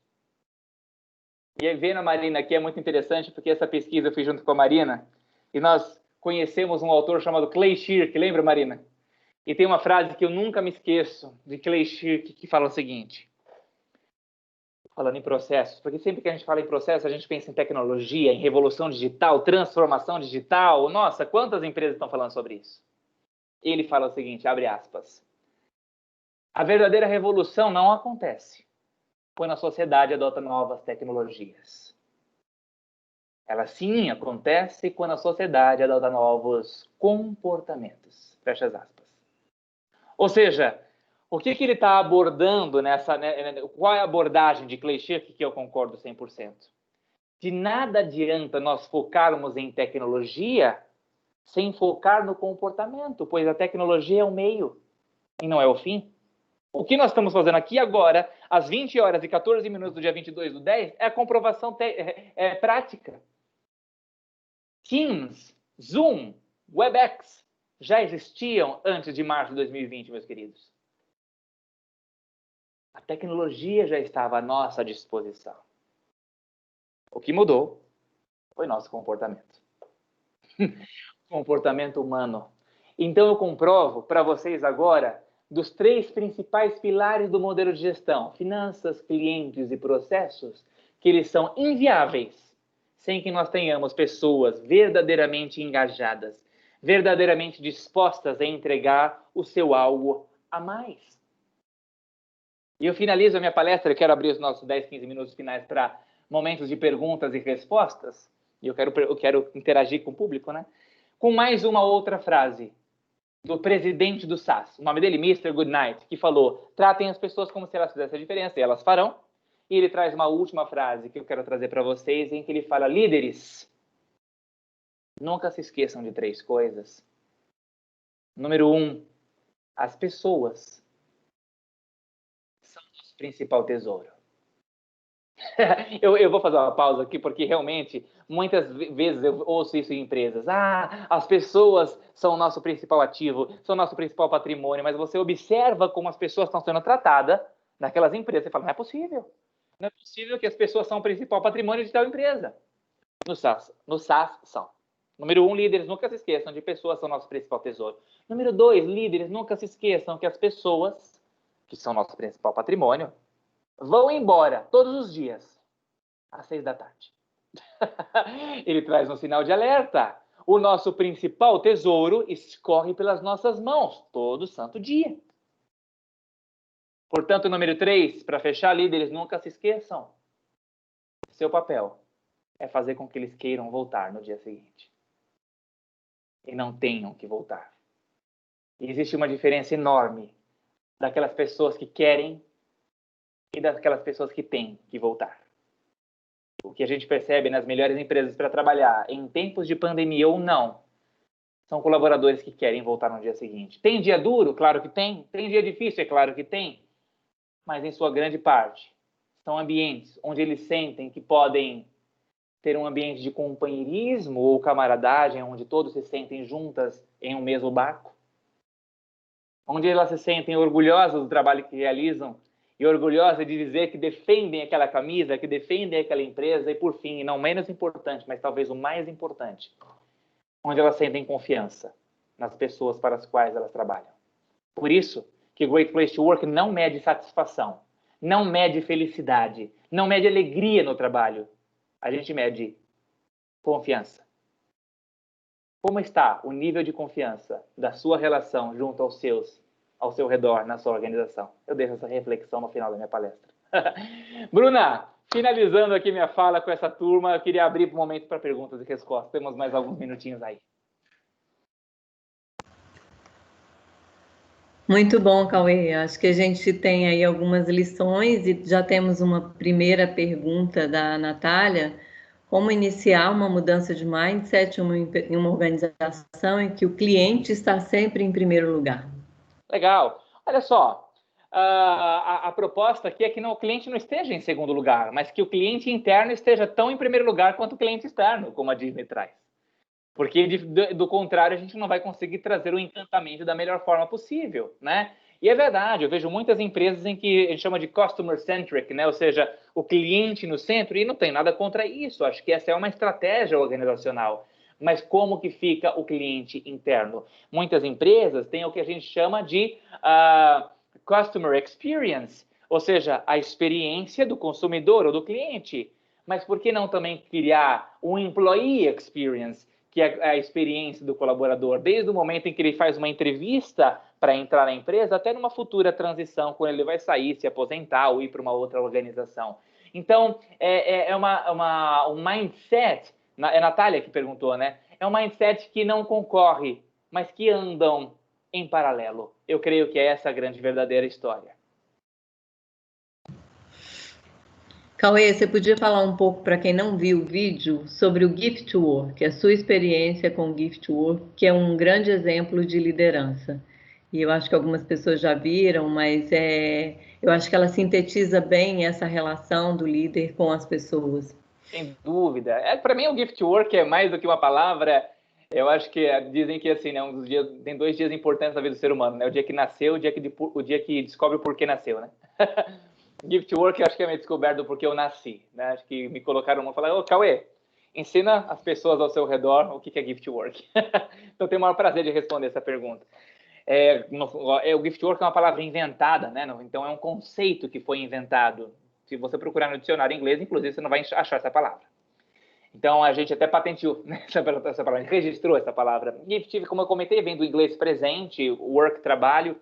S4: E aí, vendo a Marina aqui, é muito interessante, porque essa pesquisa eu fiz junto com a Marina, e nós conhecemos um autor chamado Clay Shirk, lembra, Marina? E tem uma frase que eu nunca me esqueço, de Clay Shirk, que fala o seguinte, falando em processos, porque sempre que a gente fala em processo, a gente pensa em tecnologia, em revolução digital, transformação digital. Nossa, quantas empresas estão falando sobre isso? Ele fala o seguinte, abre aspas, a verdadeira revolução não acontece quando a sociedade adota novas tecnologias. Ela sim acontece quando a sociedade adota novos comportamentos. Fecha as aspas. Ou seja, o que ele está abordando nessa... Né, qual é a abordagem de Clay Shirky que eu concordo 100%? De nada adianta nós focarmos em tecnologia sem focar no comportamento, pois a tecnologia é o meio e não é o fim. O que nós estamos fazendo aqui agora, às 20 horas e 14 minutos do dia 22/10, é a comprovação prática. Teams, Zoom, WebEx já existiam antes de março de 2020, meus queridos. A tecnologia já estava à nossa disposição. O que mudou foi nosso comportamento. Comportamento humano. Então eu comprovo para vocês agora dos 3 principais pilares do modelo de gestão: finanças, clientes e processos, que eles são inviáveis sem que nós tenhamos pessoas verdadeiramente engajadas, verdadeiramente dispostas a entregar o seu algo a mais. E eu finalizo a minha palestra, eu quero abrir os nossos 10, 15 minutos finais para momentos de perguntas e respostas, e eu quero interagir com o público, né? Com mais uma outra frase do presidente do SAS, o nome dele, Mr. Goodnight, que falou: tratem as pessoas como se elas fizessem a diferença, e elas farão. E ele traz uma última frase que eu quero trazer para vocês, em que ele fala: líderes, nunca se esqueçam de 3 coisas. Número 1, as pessoas são o nosso principal tesouro. Eu vou fazer uma pausa aqui, porque realmente, muitas vezes eu ouço isso em empresas. As pessoas são o nosso principal ativo, são o nosso principal patrimônio, mas você observa como as pessoas estão sendo tratadas naquelas empresas. Você fala: não é possível. Não é possível que as pessoas são o principal patrimônio de tal empresa. No SAS são. Número 1, líderes, nunca se esqueçam de pessoas são o nosso principal tesouro. Número 2, líderes, nunca se esqueçam que as pessoas, que são nosso principal patrimônio, vão embora todos os dias, às 6 da tarde. Ele traz um sinal de alerta. O nosso principal tesouro escorre pelas nossas mãos todo santo dia. Portanto, número 3, para fechar, líderes, nunca se esqueçam. Seu papel é fazer com que eles queiram voltar no dia seguinte. E não tenham que voltar. E existe uma diferença enorme daquelas pessoas que querem e daquelas pessoas que têm que voltar. O que a gente percebe nas melhores empresas para trabalhar, em tempos de pandemia ou não, são colaboradores que querem voltar no dia seguinte. Tem dia duro? Claro que tem. Tem dia difícil? É claro que tem. Mas, em sua grande parte, são ambientes onde eles sentem que podem ter um ambiente de companheirismo ou camaradagem, onde todos se sentem juntas em um mesmo barco, onde elas se sentem orgulhosas do trabalho que realizam e orgulhosas de dizer que defendem aquela camisa, que defendem aquela empresa, e, por fim, e não menos importante, mas talvez o mais importante, onde elas sentem confiança nas pessoas para as quais elas trabalham. Por isso que Great Place to Work não mede satisfação, não mede felicidade, não mede alegria no trabalho. A gente mede confiança. Como está o nível de confiança da sua relação junto aos seus, ao seu redor, na sua organização? Eu deixo essa reflexão no final da minha palestra. Bruna, finalizando aqui minha fala com essa turma, eu queria abrir para o momento para perguntas e respostas. Temos mais alguns minutinhos aí.
S6: Muito bom, Cauê. Acho que a gente tem aí algumas lições e já temos uma primeira pergunta da Natália. Como iniciar uma mudança de mindset em uma organização em que o cliente está sempre em primeiro lugar?
S4: Legal. Olha só, a proposta aqui é que o cliente não esteja em segundo lugar, mas que o cliente interno esteja tão em primeiro lugar quanto o cliente externo, como a Disney traz. Porque, do contrário, a gente não vai conseguir trazer o encantamento da melhor forma possível, né? E é verdade, eu vejo muitas empresas em que a gente chama de customer-centric, né? Ou seja, o cliente no centro, e não tem nada contra isso. Acho que essa é uma estratégia organizacional. Mas como que fica o cliente interno? Muitas empresas têm o que a gente chama de customer experience, ou seja, a experiência do consumidor ou do cliente. Mas por que não também criar um employee experience, que é a experiência do colaborador, desde o momento em que ele faz uma entrevista para entrar na empresa, até numa futura transição, quando ele vai sair, se aposentar ou ir para uma outra organização. Então, um mindset, é a Natália que perguntou, né? É um mindset que não concorre, mas que andam em paralelo. Eu creio que é essa a grande verdadeira história.
S6: Cauê, você podia falar um pouco para quem não viu o vídeo sobre o Gift Work, a sua experiência com o Gift Work, que é um grande exemplo de liderança. E eu acho que algumas pessoas já viram, mas eu acho que ela sintetiza bem essa relação do líder com as pessoas.
S4: Sem dúvida. Para mim, o Gift Work é mais do que uma palavra. Eu acho que dizem que assim, né, tem 2 dias importantes na vida do ser humano, né? O dia que nasceu, o dia que descobre o porquê nasceu, né? Gift Work, eu acho que é minha descoberta do porquê eu nasci, né? Acho que me colocaram e falaram: ô, Cauê, ensina as pessoas ao seu redor o que é Gift Work. Então, eu tenho o maior prazer de responder essa pergunta. O Gift Work é uma palavra inventada, né? Então, é um conceito que foi inventado. Se você procurar no dicionário inglês, inclusive, você não vai achar essa palavra. Então, a gente até patenteou essa palavra, a gente registrou essa palavra. Gift, como eu comentei, vem do inglês presente, work, trabalho.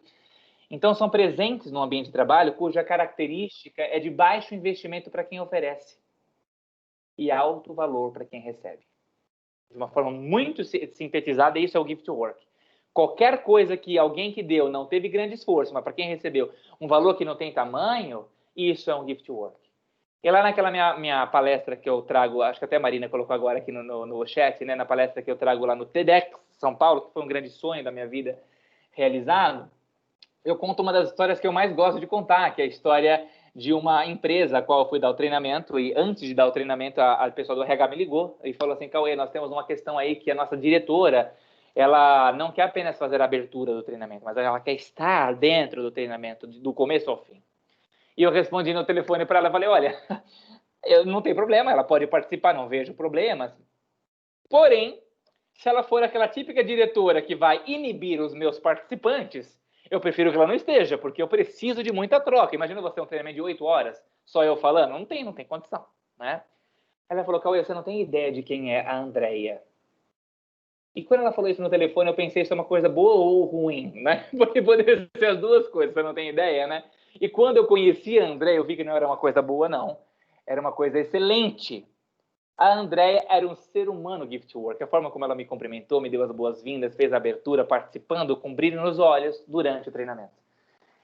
S4: Então, são presentes no ambiente de trabalho cuja característica é de baixo investimento para quem oferece e alto valor para quem recebe. De uma forma muito sintetizada, isso é o Gift Work. Qualquer coisa que alguém que deu não teve grande esforço, mas para quem recebeu um valor que não tem tamanho, isso é um Gift Work. E lá naquela minha palestra que eu trago, acho que até a Marina colocou agora aqui no chat, né, na palestra que eu trago lá no TEDx São Paulo, que foi um grande sonho da minha vida realizado, eu conto uma das histórias que eu mais gosto de contar, que é a história de uma empresa a qual eu fui dar o treinamento, e antes de dar o treinamento, a pessoa do RH me ligou e falou assim: Cauê, nós temos uma questão aí que a nossa diretora, ela não quer apenas fazer a abertura do treinamento, mas ela quer estar dentro do treinamento, do começo ao fim. E eu respondi no telefone para ela, falei: olha, eu não tem problema, ela pode participar, não vejo problemas. Porém, se ela for aquela típica diretora que vai inibir os meus participantes, eu prefiro que ela não esteja, porque eu preciso de muita troca. Imagina você um treinamento de 8 horas, só eu falando. Não tem condição, né? Ela falou: Cauê, você não tem ideia de quem é a Andréia. E quando ela falou isso no telefone, eu pensei, isso é uma coisa boa ou ruim, né? Porque poderia ser as duas coisas, você não tem ideia, né? E quando eu conheci a Andréia, eu vi que não era uma coisa boa, não. Era uma coisa excelente. A Andréia era um ser humano Gift Work. A forma como ela me cumprimentou, me deu as boas-vindas, fez a abertura, participando, com brilho nos olhos, durante o treinamento.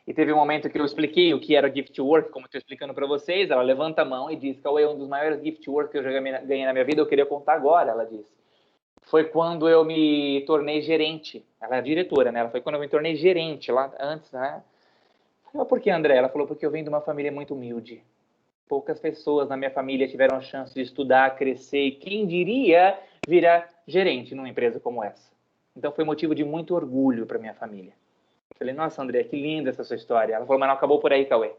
S4: E teve um momento que eu expliquei o que era Gift Work, como eu estou explicando para vocês. Ela levanta a mão e diz: Cauê, um dos maiores Gift Work que eu já ganhei na minha vida, eu queria contar agora, ela disse. Foi quando eu me tornei gerente. Ela é diretora, né? Ela foi quando eu me tornei gerente, lá antes, né? Eu, por que, André? Ela falou: porque eu venho de uma família muito humilde. Poucas pessoas na minha família tiveram a chance de estudar, crescer e quem diria virar gerente numa empresa como essa. Então foi motivo de muito orgulho para minha família. Eu falei: nossa, André, que linda essa sua história. Ela falou: mas não acabou por aí, Cauê.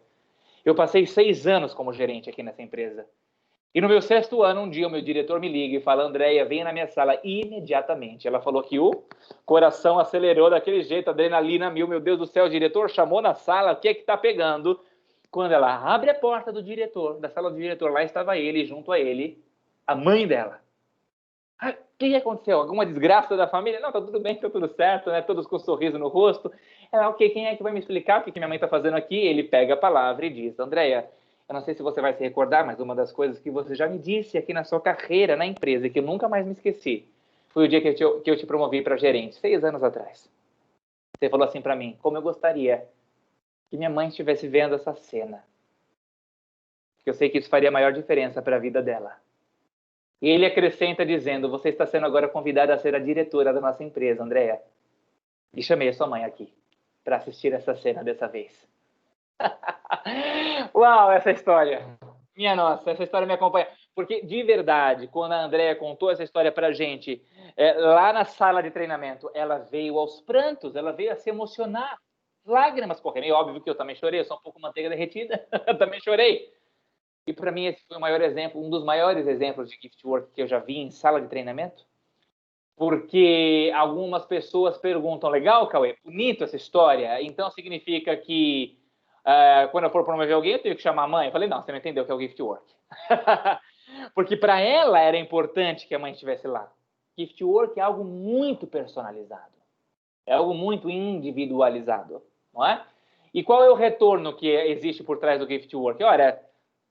S4: Eu passei 6 anos como gerente aqui nessa empresa. E no meu 6º ano, um dia o meu diretor me liga e fala: Andréia, venha na minha sala imediatamente. Ela falou que o coração acelerou daquele jeito, adrenalina mil. Meu Deus do céu, o diretor chamou na sala, o que é que tá pegando? Quando ela abre a porta do diretor, da sala do diretor, lá estava ele, junto a ele, a mãe dela. O que aconteceu? Alguma desgraça da família? Não, tá tudo bem, tá tudo certo, né? Todos com um sorriso no rosto. Ela: ok, quem é que vai me explicar o que minha mãe tá fazendo aqui? Ele pega a palavra e diz: Andréia, eu não sei se você vai se recordar, mas uma das coisas que você já me disse aqui na sua carreira na empresa, e que eu nunca mais me esqueci, foi o dia que eu te promovi para gerente, 6 anos atrás. Você falou assim para mim: como eu gostaria que minha mãe estivesse vendo essa cena. Porque eu sei que isso faria a maior diferença para a vida dela. E ele acrescenta dizendo: você está sendo agora convidada a ser a diretora da nossa empresa, Andréia. E chamei a sua mãe aqui para assistir essa cena dessa vez. Uau, essa história. Minha nossa, essa história me acompanha. Porque, de verdade, quando a Andréia contou essa história para a gente, lá na sala de treinamento, ela veio aos prantos, ela veio a se emocionar. Lágrimas correndo. E óbvio que eu também chorei, eu sou um pouco manteiga derretida. Eu também chorei. E para mim esse foi o maior exemplo, um dos maiores exemplos de Gift Work que eu já vi em sala de treinamento. Porque algumas pessoas perguntam: legal, Cauê, bonito essa história, então significa que quando eu for promover alguém eu tenho que chamar a mãe? Eu falei: não, você não entendeu o que é o Gift Work. Porque para ela era importante que a mãe estivesse lá. Gift Work é algo muito personalizado. É algo muito individualizado, não é? E qual é o retorno que existe por trás do Gift Work? Olha,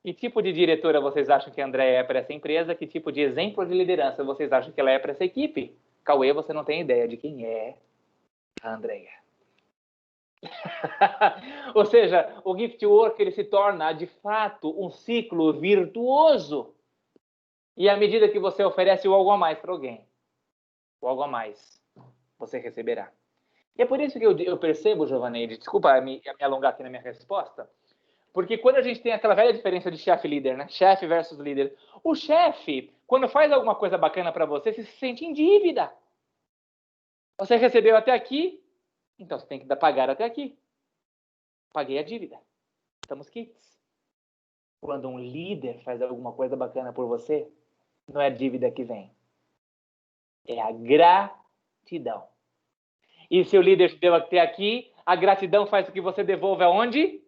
S4: que tipo de diretora vocês acham que a Andréia é para essa empresa? Que tipo de exemplo de liderança vocês acham que ela é para essa equipe? Cauê, você não tem ideia de quem é a Andréia. Ou seja, o gift work ele se torna, de fato, um ciclo virtuoso. E à medida que você oferece o algo a mais para alguém, o algo a mais, você receberá. E é por isso que eu percebo, Giovaneide, desculpa me alongar aqui na minha resposta, porque quando a gente tem aquela velha diferença de chefe e líder, né? Chefe versus líder. O chefe, quando faz alguma coisa bacana para você, você se sente em dívida. Você recebeu até aqui, então você tem que pagar até aqui. Paguei a dívida. Estamos quites. Quando um líder faz alguma coisa bacana por você, não é dívida que vem. É a gratidão. E se o líder te deu até aqui, a gratidão faz com que você devolva aonde?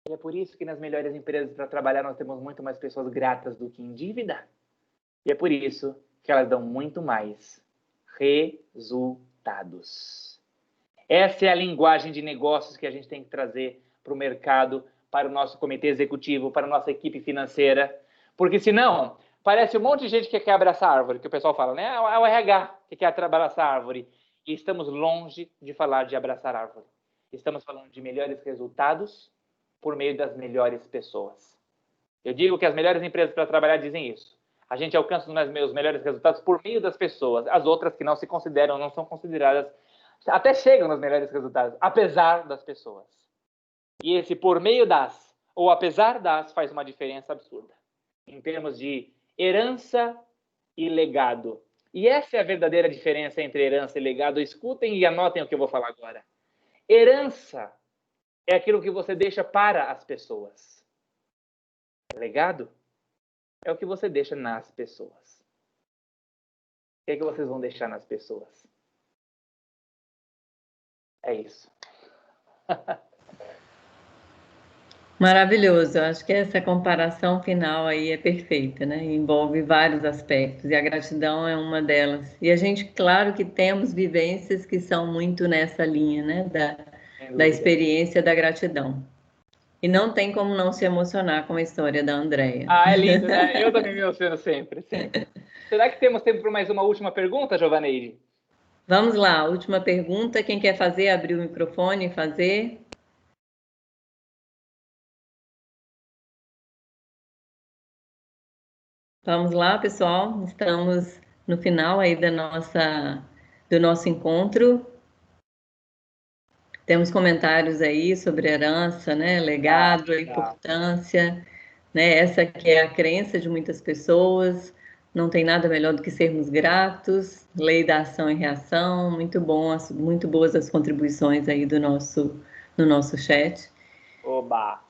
S4: E é por isso que nas melhores empresas para trabalhar nós temos muito mais pessoas gratas do que em dívida. E é por isso que elas dão muito mais resultados. Essa é a linguagem de negócios que a gente tem que trazer para o mercado, para o nosso comitê executivo, para a nossa equipe financeira. Porque senão, parece um monte de gente que quer abraçar a árvore, que o pessoal fala, né? É o RH que quer abraçar a árvore. E estamos longe de falar de abraçar a árvore. Estamos falando de melhores resultados por meio das melhores pessoas. Eu digo que as melhores empresas para trabalhar dizem isso. A gente alcança os melhores resultados por meio das pessoas. As outras que não se consideram, não são consideradas, até chegam nos melhores resultados, apesar das pessoas. E esse por meio das, ou apesar das, faz uma diferença absurda. Em termos de herança e legado. E essa é a verdadeira diferença entre herança e legado. Escutem e anotem o que eu vou falar agora. Herança é aquilo que você deixa para as pessoas. Legado é o que você deixa nas pessoas. O que é que vocês vão deixar nas pessoas? É isso.
S6: Maravilhoso, eu acho que essa comparação final aí é perfeita, né? Envolve vários aspectos e a gratidão é uma delas. E a gente, claro que temos vivências que são muito nessa linha, né? Da experiência da gratidão. E não tem como não se emocionar com a história da Andrea.
S4: Ah, é lindo, né? Eu também me emociono sempre, sempre. Será que temos tempo para mais uma última pergunta, Giovaneide?
S6: Vamos lá, última pergunta. Quem quer fazer, abrir o microfone e fazer? Vamos lá, pessoal. Estamos no final aí do nosso encontro. Temos comentários aí sobre herança, né? Legado, a importância, né? Essa que é a crença de muitas pessoas. Não tem nada melhor do que sermos gratos. Lei da ação e reação. Muito bom, muito boas as contribuições aí no nosso chat.
S4: Oba!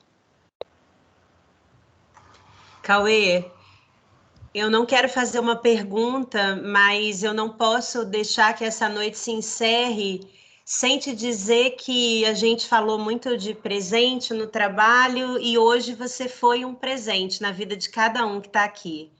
S2: Cauê, eu não quero fazer uma pergunta, mas eu não posso deixar que essa noite se encerre sem te dizer que a gente falou muito de presente no trabalho e hoje você foi um presente na vida de cada um que está aqui.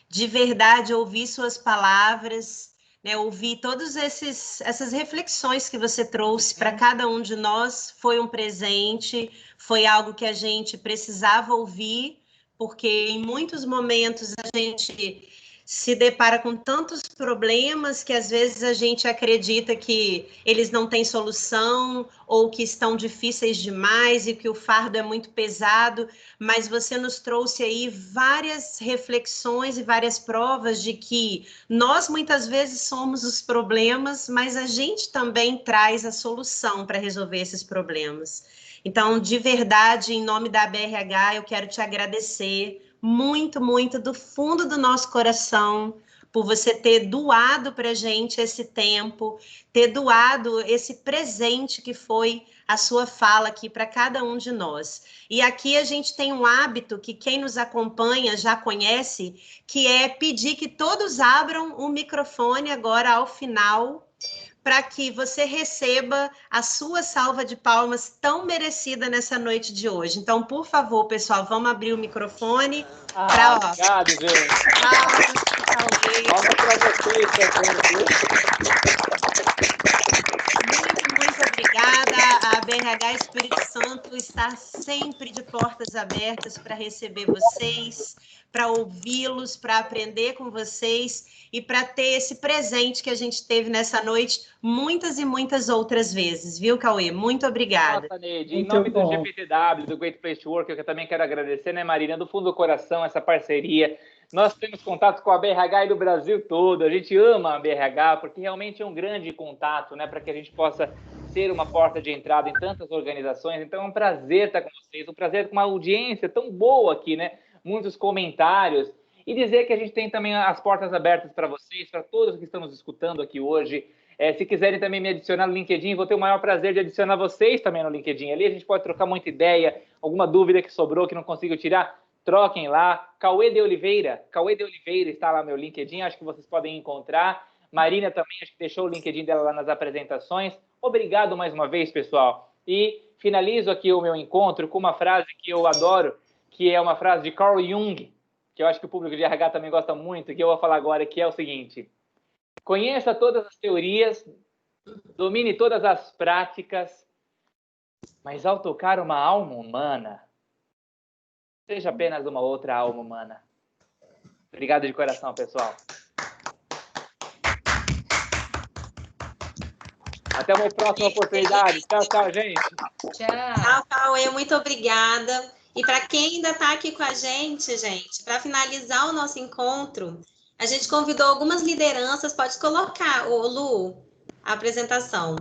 S2: De verdade, ouvir suas palavras, né, ouvir todas essas reflexões que você trouxe para cada um de nós foi um presente, foi algo que a gente precisava ouvir, porque em muitos momentos a gente se depara com tantos problemas que às vezes a gente acredita que eles não têm solução ou que estão difíceis demais e que o fardo é muito pesado, mas você nos trouxe aí várias reflexões e várias provas de que nós muitas vezes somos os problemas, mas a gente também traz a solução para resolver esses problemas. Então, de verdade, em nome da BRH, eu quero te agradecer muito, muito do fundo do nosso coração por você ter doado para a gente esse tempo, ter doado esse presente que foi a sua fala aqui para cada um de nós. E aqui a gente tem um hábito que quem nos acompanha já conhece, que é pedir que todos abram o microfone agora ao final, para que você receba a sua salva de palmas tão merecida nessa noite de hoje. Então, por favor, pessoal, vamos abrir o microfone para...
S4: Obrigado, gente.
S2: Palmas para vocês. Muito obrigada. a BRH Espírito Santo está sempre de portas abertas para receber vocês, para ouvi-los, para aprender com vocês e para ter esse presente que a gente teve nessa noite muitas e muitas outras vezes, viu, Cauê? Muito obrigada.
S4: Nossa, Neide, em nome do GPTW, do Great Place to Work, eu também quero agradecer, né, Marina, do fundo do coração, essa parceria. Nós temos contatos com a BRH e do Brasil todo, a gente ama a BRH, porque realmente é um grande contato, né, para que a gente possa ser uma porta de entrada em tantas organizações. Então é um prazer estar com vocês, um prazer com uma audiência tão boa aqui, né, muitos comentários, e dizer que a gente tem também as portas abertas para vocês, para todos que estamos escutando aqui hoje. Se quiserem também me adicionar no LinkedIn, vou ter o maior prazer de adicionar vocês também no LinkedIn. Ali a gente pode trocar muita ideia, alguma dúvida que sobrou, que não consigo tirar, troquem lá. Cauê de Oliveira está lá no meu LinkedIn, acho que vocês podem encontrar. Marina também, acho que deixou o LinkedIn dela lá nas apresentações. Obrigado mais uma vez, pessoal. E finalizo aqui o meu encontro com uma frase que eu adoro, que é uma frase de Carl Jung, que eu acho que o público de RH também gosta muito, que eu vou falar agora, que é o seguinte: conheça todas as teorias, domine todas as práticas, mas ao tocar uma alma humana, seja apenas uma outra alma humana. Obrigado de coração, pessoal. Até uma próxima oportunidade. Tchau, tchau, gente.
S1: Tchau, Cauê. Muito obrigada. E para quem ainda está aqui com a gente, para finalizar o nosso encontro, a gente convidou algumas lideranças. Pode colocar, Lu, a apresentação.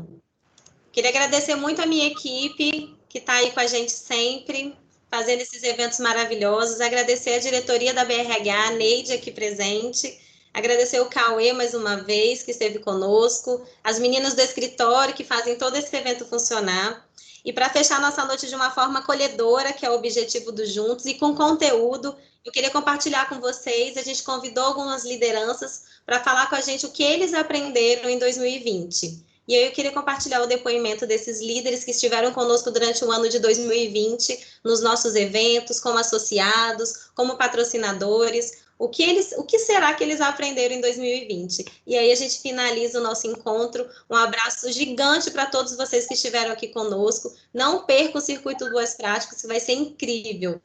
S1: Queria agradecer muito a minha equipe, que está aí com a gente sempre, fazendo esses eventos maravilhosos. Agradecer a diretoria da BRH, a Neide aqui presente. Agradecer o Cauê mais uma vez, que esteve conosco. As meninas do escritório, que fazem todo esse evento funcionar. E para fechar nossa noite de uma forma acolhedora, que é o objetivo do Juntos, e com conteúdo, eu queria compartilhar com vocês. A gente convidou algumas lideranças para falar com a gente o que eles aprenderam em 2020. E aí eu queria compartilhar o depoimento desses líderes que estiveram conosco durante o ano de 2020, nos nossos eventos, como associados, como patrocinadores. O que será que eles aprenderam em 2020? E aí a gente finaliza o nosso encontro. Um abraço gigante para todos vocês que estiveram aqui conosco. Não percam o Circuito Boas Práticas, que vai ser incrível.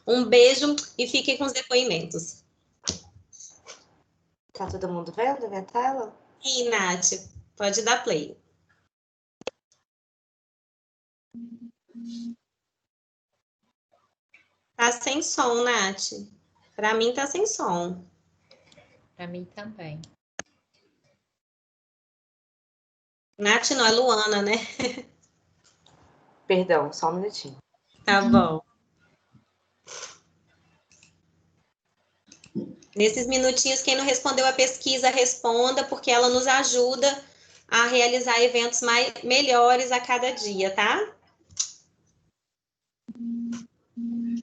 S1: Um beijo e fiquem com os depoimentos.
S9: Tá todo mundo vendo a minha tela?
S1: Sim, Nath. Pode dar play. Tá sem som, Nath. Para mim tá sem som.
S7: Para mim também.
S1: Nath não, é Luana, né?
S9: Perdão, só um minutinho.
S1: Tá bom. Nesses minutinhos, quem não respondeu a pesquisa, responda, porque ela nos ajuda a realizar eventos melhores a cada dia, tá?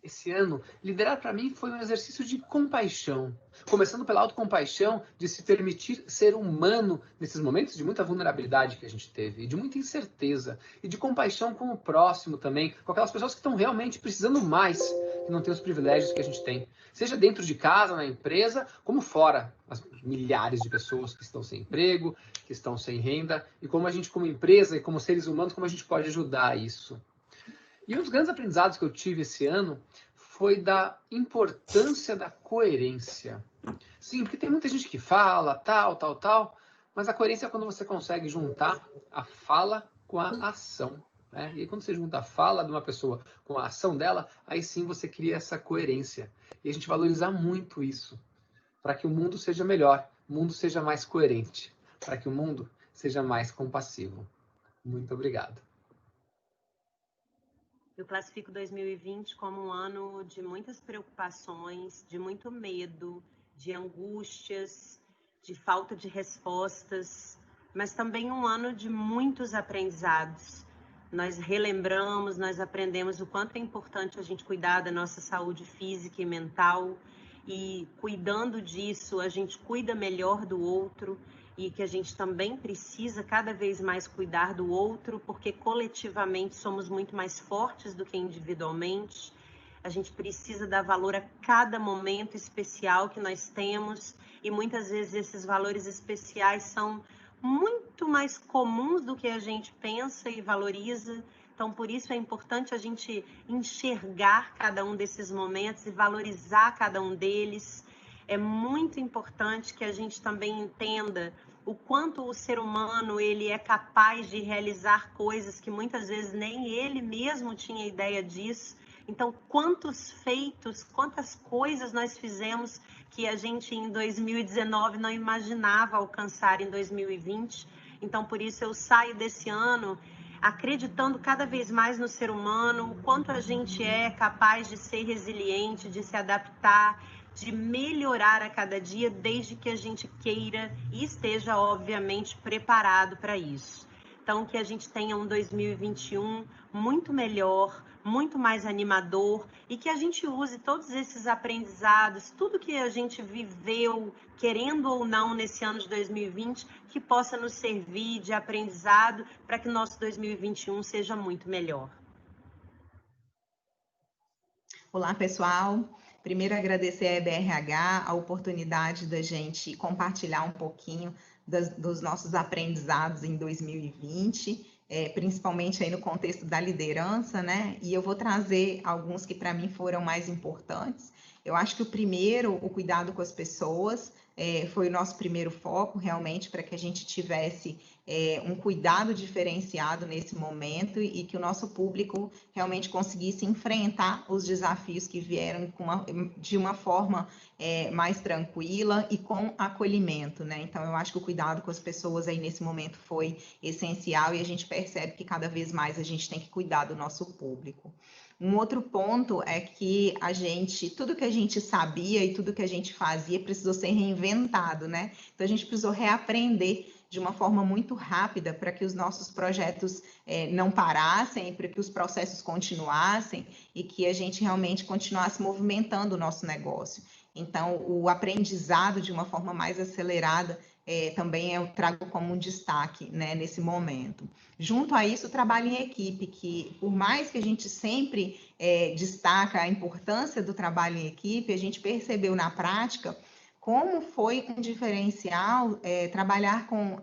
S10: Esse ano, liderar para mim foi um exercício de compaixão. Começando pela autocompaixão, de se permitir ser humano nesses momentos de muita vulnerabilidade que a gente teve, e de muita incerteza, e de compaixão com o próximo também, com aquelas pessoas que estão realmente precisando mais, que não têm os privilégios que a gente tem. Seja dentro de casa, na empresa, como fora. As milhares de pessoas que estão sem emprego, que estão sem renda, e como a gente, como empresa e como seres humanos, como a gente pode ajudar isso. E um dos grandes aprendizados que eu tive esse ano foi da importância da coerência. Sim, porque tem muita gente que fala tal, mas a coerência é quando você consegue juntar a fala com a ação. Né? E aí, quando você junta a fala de uma pessoa com a ação dela, aí sim você cria essa coerência. E a gente valorizar muito isso, para que o mundo seja melhor, o mundo seja mais coerente, para que o mundo seja mais compassivo. Muito obrigado.
S2: Eu classifico 2020 como um ano de muitas preocupações, de muito medo, de angústias, de falta de respostas, mas também um ano de muitos aprendizados. Nós relembramos, nós aprendemos o quanto é importante a gente cuidar da nossa saúde física e mental, e cuidando disso, a gente cuida melhor do outro, e que a gente também precisa cada vez mais cuidar do outro, porque coletivamente somos muito mais fortes do que individualmente. A gente precisa dar valor a cada momento especial que nós temos, e muitas vezes esses valores especiais são muito mais comuns do que a gente pensa e valoriza. Então, por isso é importante a gente enxergar cada um desses momentos e valorizar cada um deles. É muito importante que a gente também entenda o quanto o ser humano ele é capaz de realizar coisas que muitas vezes nem ele mesmo tinha ideia disso. Então, quantos feitos, quantas coisas nós fizemos que a gente em 2019 não imaginava alcançar em 2020. Então, por isso eu saio desse ano acreditando cada vez mais no ser humano, o quanto a gente é capaz de ser resiliente, de se adaptar, de melhorar a cada dia, desde que a gente queira e esteja, obviamente, preparado para isso. Então, que a gente tenha um 2021 muito melhor, muito mais animador, e que a gente use todos esses aprendizados, tudo que a gente viveu, querendo ou não, nesse ano de 2020, que possa nos servir de aprendizado para que o nosso 2021 seja muito melhor.
S11: Olá, pessoal. Primeiro, agradecer à EBRH a oportunidade da gente compartilhar um pouquinho dos nossos aprendizados em 2020, principalmente aí no contexto da liderança, né? E eu vou trazer alguns que para mim foram mais importantes. Eu acho que o primeiro, o cuidado com as pessoas, foi o nosso primeiro foco, realmente, para que a gente tivesse um cuidado diferenciado nesse momento e que o nosso público realmente conseguisse enfrentar os desafios que vieram de uma forma mais tranquila e com acolhimento, né? Então, eu acho que o cuidado com as pessoas aí nesse momento foi essencial e a gente percebe que cada vez mais a gente tem que cuidar do nosso público. Um outro ponto é que tudo que a gente sabia e tudo que a gente fazia precisou ser reinventado, né? Então, a gente precisou reaprender de uma forma muito rápida para que os nossos projetos não parassem, para que os processos continuassem e que a gente realmente continuasse movimentando o nosso negócio. Então, o aprendizado de uma forma mais acelerada também eu trago como um destaque, né, nesse momento. Junto a isso, o trabalho em equipe, que por mais que a gente sempre destaca a importância do trabalho em equipe, a gente percebeu na prática como foi um diferencial trabalhar com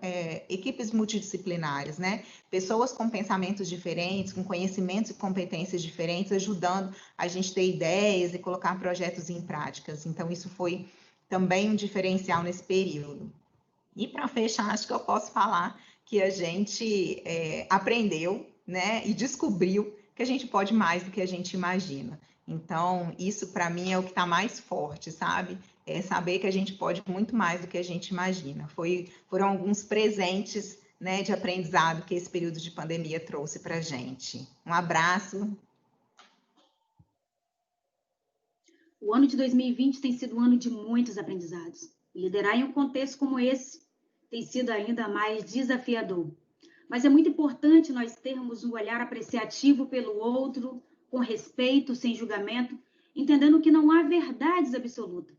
S11: equipes multidisciplinares, né? Pessoas com pensamentos diferentes, com conhecimentos e competências diferentes, ajudando a gente ter ideias e colocar projetos em práticas. Então, isso foi também um diferencial nesse período. E para fechar, acho que eu posso falar que a gente aprendeu, né, e descobriu que a gente pode mais do que a gente imagina. Então, isso para mim é o que está mais forte, sabe? É saber que a gente pode muito mais do que a gente imagina. Foram alguns presentes, né, de aprendizado que esse período de pandemia trouxe para a gente. Um abraço.
S3: O ano de 2020 tem sido um ano de muitos aprendizados. Liderar em um contexto como esse tem sido ainda mais desafiador. Mas é muito importante nós termos um olhar apreciativo pelo outro, com respeito, sem julgamento, entendendo que não há verdades absolutas.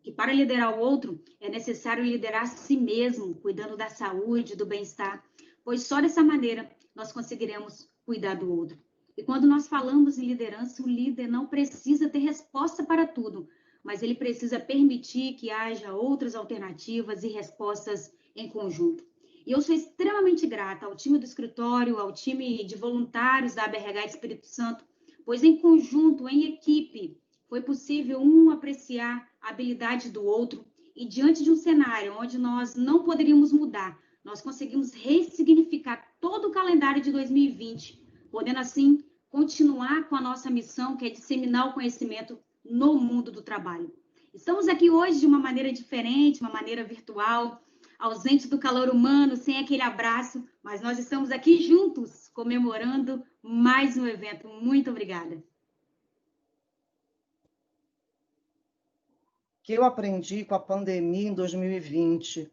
S3: Que para liderar o outro é necessário liderar a si mesmo, cuidando da saúde, do bem-estar, pois só dessa maneira nós conseguiremos cuidar do outro. E quando nós falamos em liderança, o líder não precisa ter resposta para tudo, mas ele precisa permitir que haja outras alternativas e respostas em conjunto. E eu sou extremamente grata ao time do escritório, ao time de voluntários da ABRH Espírito Santo, pois em conjunto, em equipe, foi possível apreciar a habilidade do outro e diante de um cenário onde nós não poderíamos mudar, nós conseguimos ressignificar todo o calendário de 2020, podendo assim continuar com a nossa missão, que é disseminar o conhecimento no mundo do trabalho. Estamos aqui hoje de uma maneira diferente, uma maneira virtual, ausente do calor humano, sem aquele abraço, mas nós estamos aqui juntos, comemorando mais um evento. Muito obrigada.
S12: O que eu aprendi com a pandemia em 2020?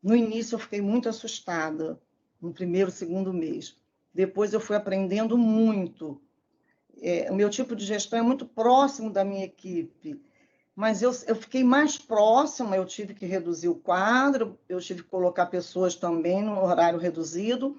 S12: No início eu fiquei muito assustada, no primeiro, segundo mês. Depois eu fui aprendendo muito. O meu tipo de gestão é muito próximo da minha equipe, mas eu fiquei mais próxima, eu tive que reduzir o quadro, eu tive que colocar pessoas também no horário reduzido,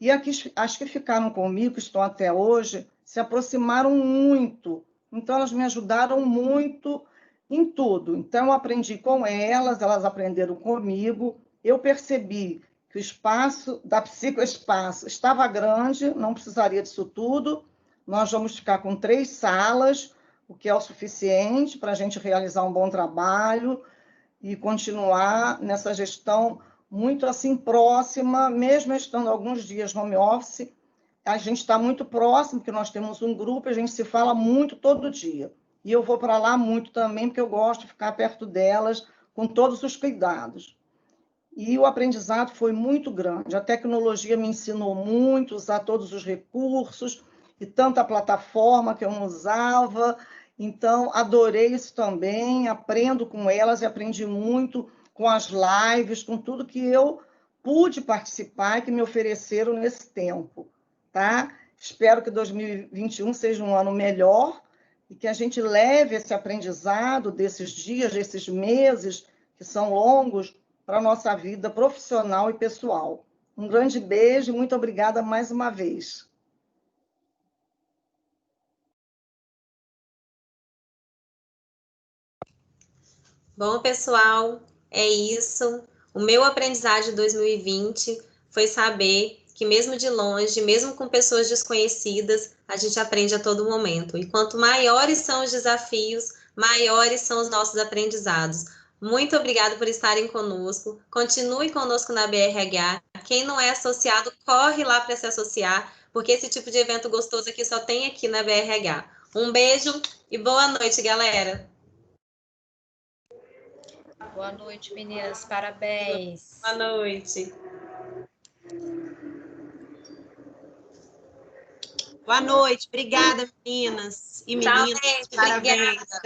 S12: e as que ficaram comigo, que estão até hoje, se aproximaram muito. Então, elas me ajudaram muito em tudo. Então, eu aprendi com elas aprenderam comigo. Eu percebi que o espaço da Psicoespaço estava grande, não precisaria disso tudo. Nós vamos ficar com 3 salas, o que é o suficiente para a gente realizar um bom trabalho e continuar nessa gestão muito assim próxima, mesmo estando alguns dias home office, a gente está muito próximo, porque nós temos um grupo, a gente se fala muito todo dia. E eu vou para lá muito também, porque eu gosto de ficar perto delas, com todos os cuidados. E o aprendizado foi muito grande. A tecnologia me ensinou muito, usar todos os recursos, e tanta plataforma que eu não usava. Então, adorei isso também, aprendo com elas e aprendi muito com as lives, com tudo que eu pude participar e que me ofereceram nesse tempo, tá? Espero que 2021 seja um ano melhor e que a gente leve esse aprendizado desses dias, desses meses, que são longos, para a nossa vida profissional e pessoal. Um grande beijo e muito obrigada mais uma vez.
S1: Bom, pessoal, é isso. O meu aprendizado de 2020 foi saber que mesmo de longe, mesmo com pessoas desconhecidas, a gente aprende a todo momento. E quanto maiores são os desafios, maiores são os nossos aprendizados. Muito obrigada por estarem conosco. Continue conosco na BRH. Quem não é associado, corre lá para se associar, porque esse tipo de evento gostoso aqui só tem aqui na BRH. Um beijo e boa noite, galera.
S7: Boa noite, meninas. Parabéns.
S1: Boa noite.
S2: Boa noite. Obrigada, meninas e meninos.
S1: Tchau, gente.
S2: Parabéns.
S1: Obrigada.
S2: Tchau.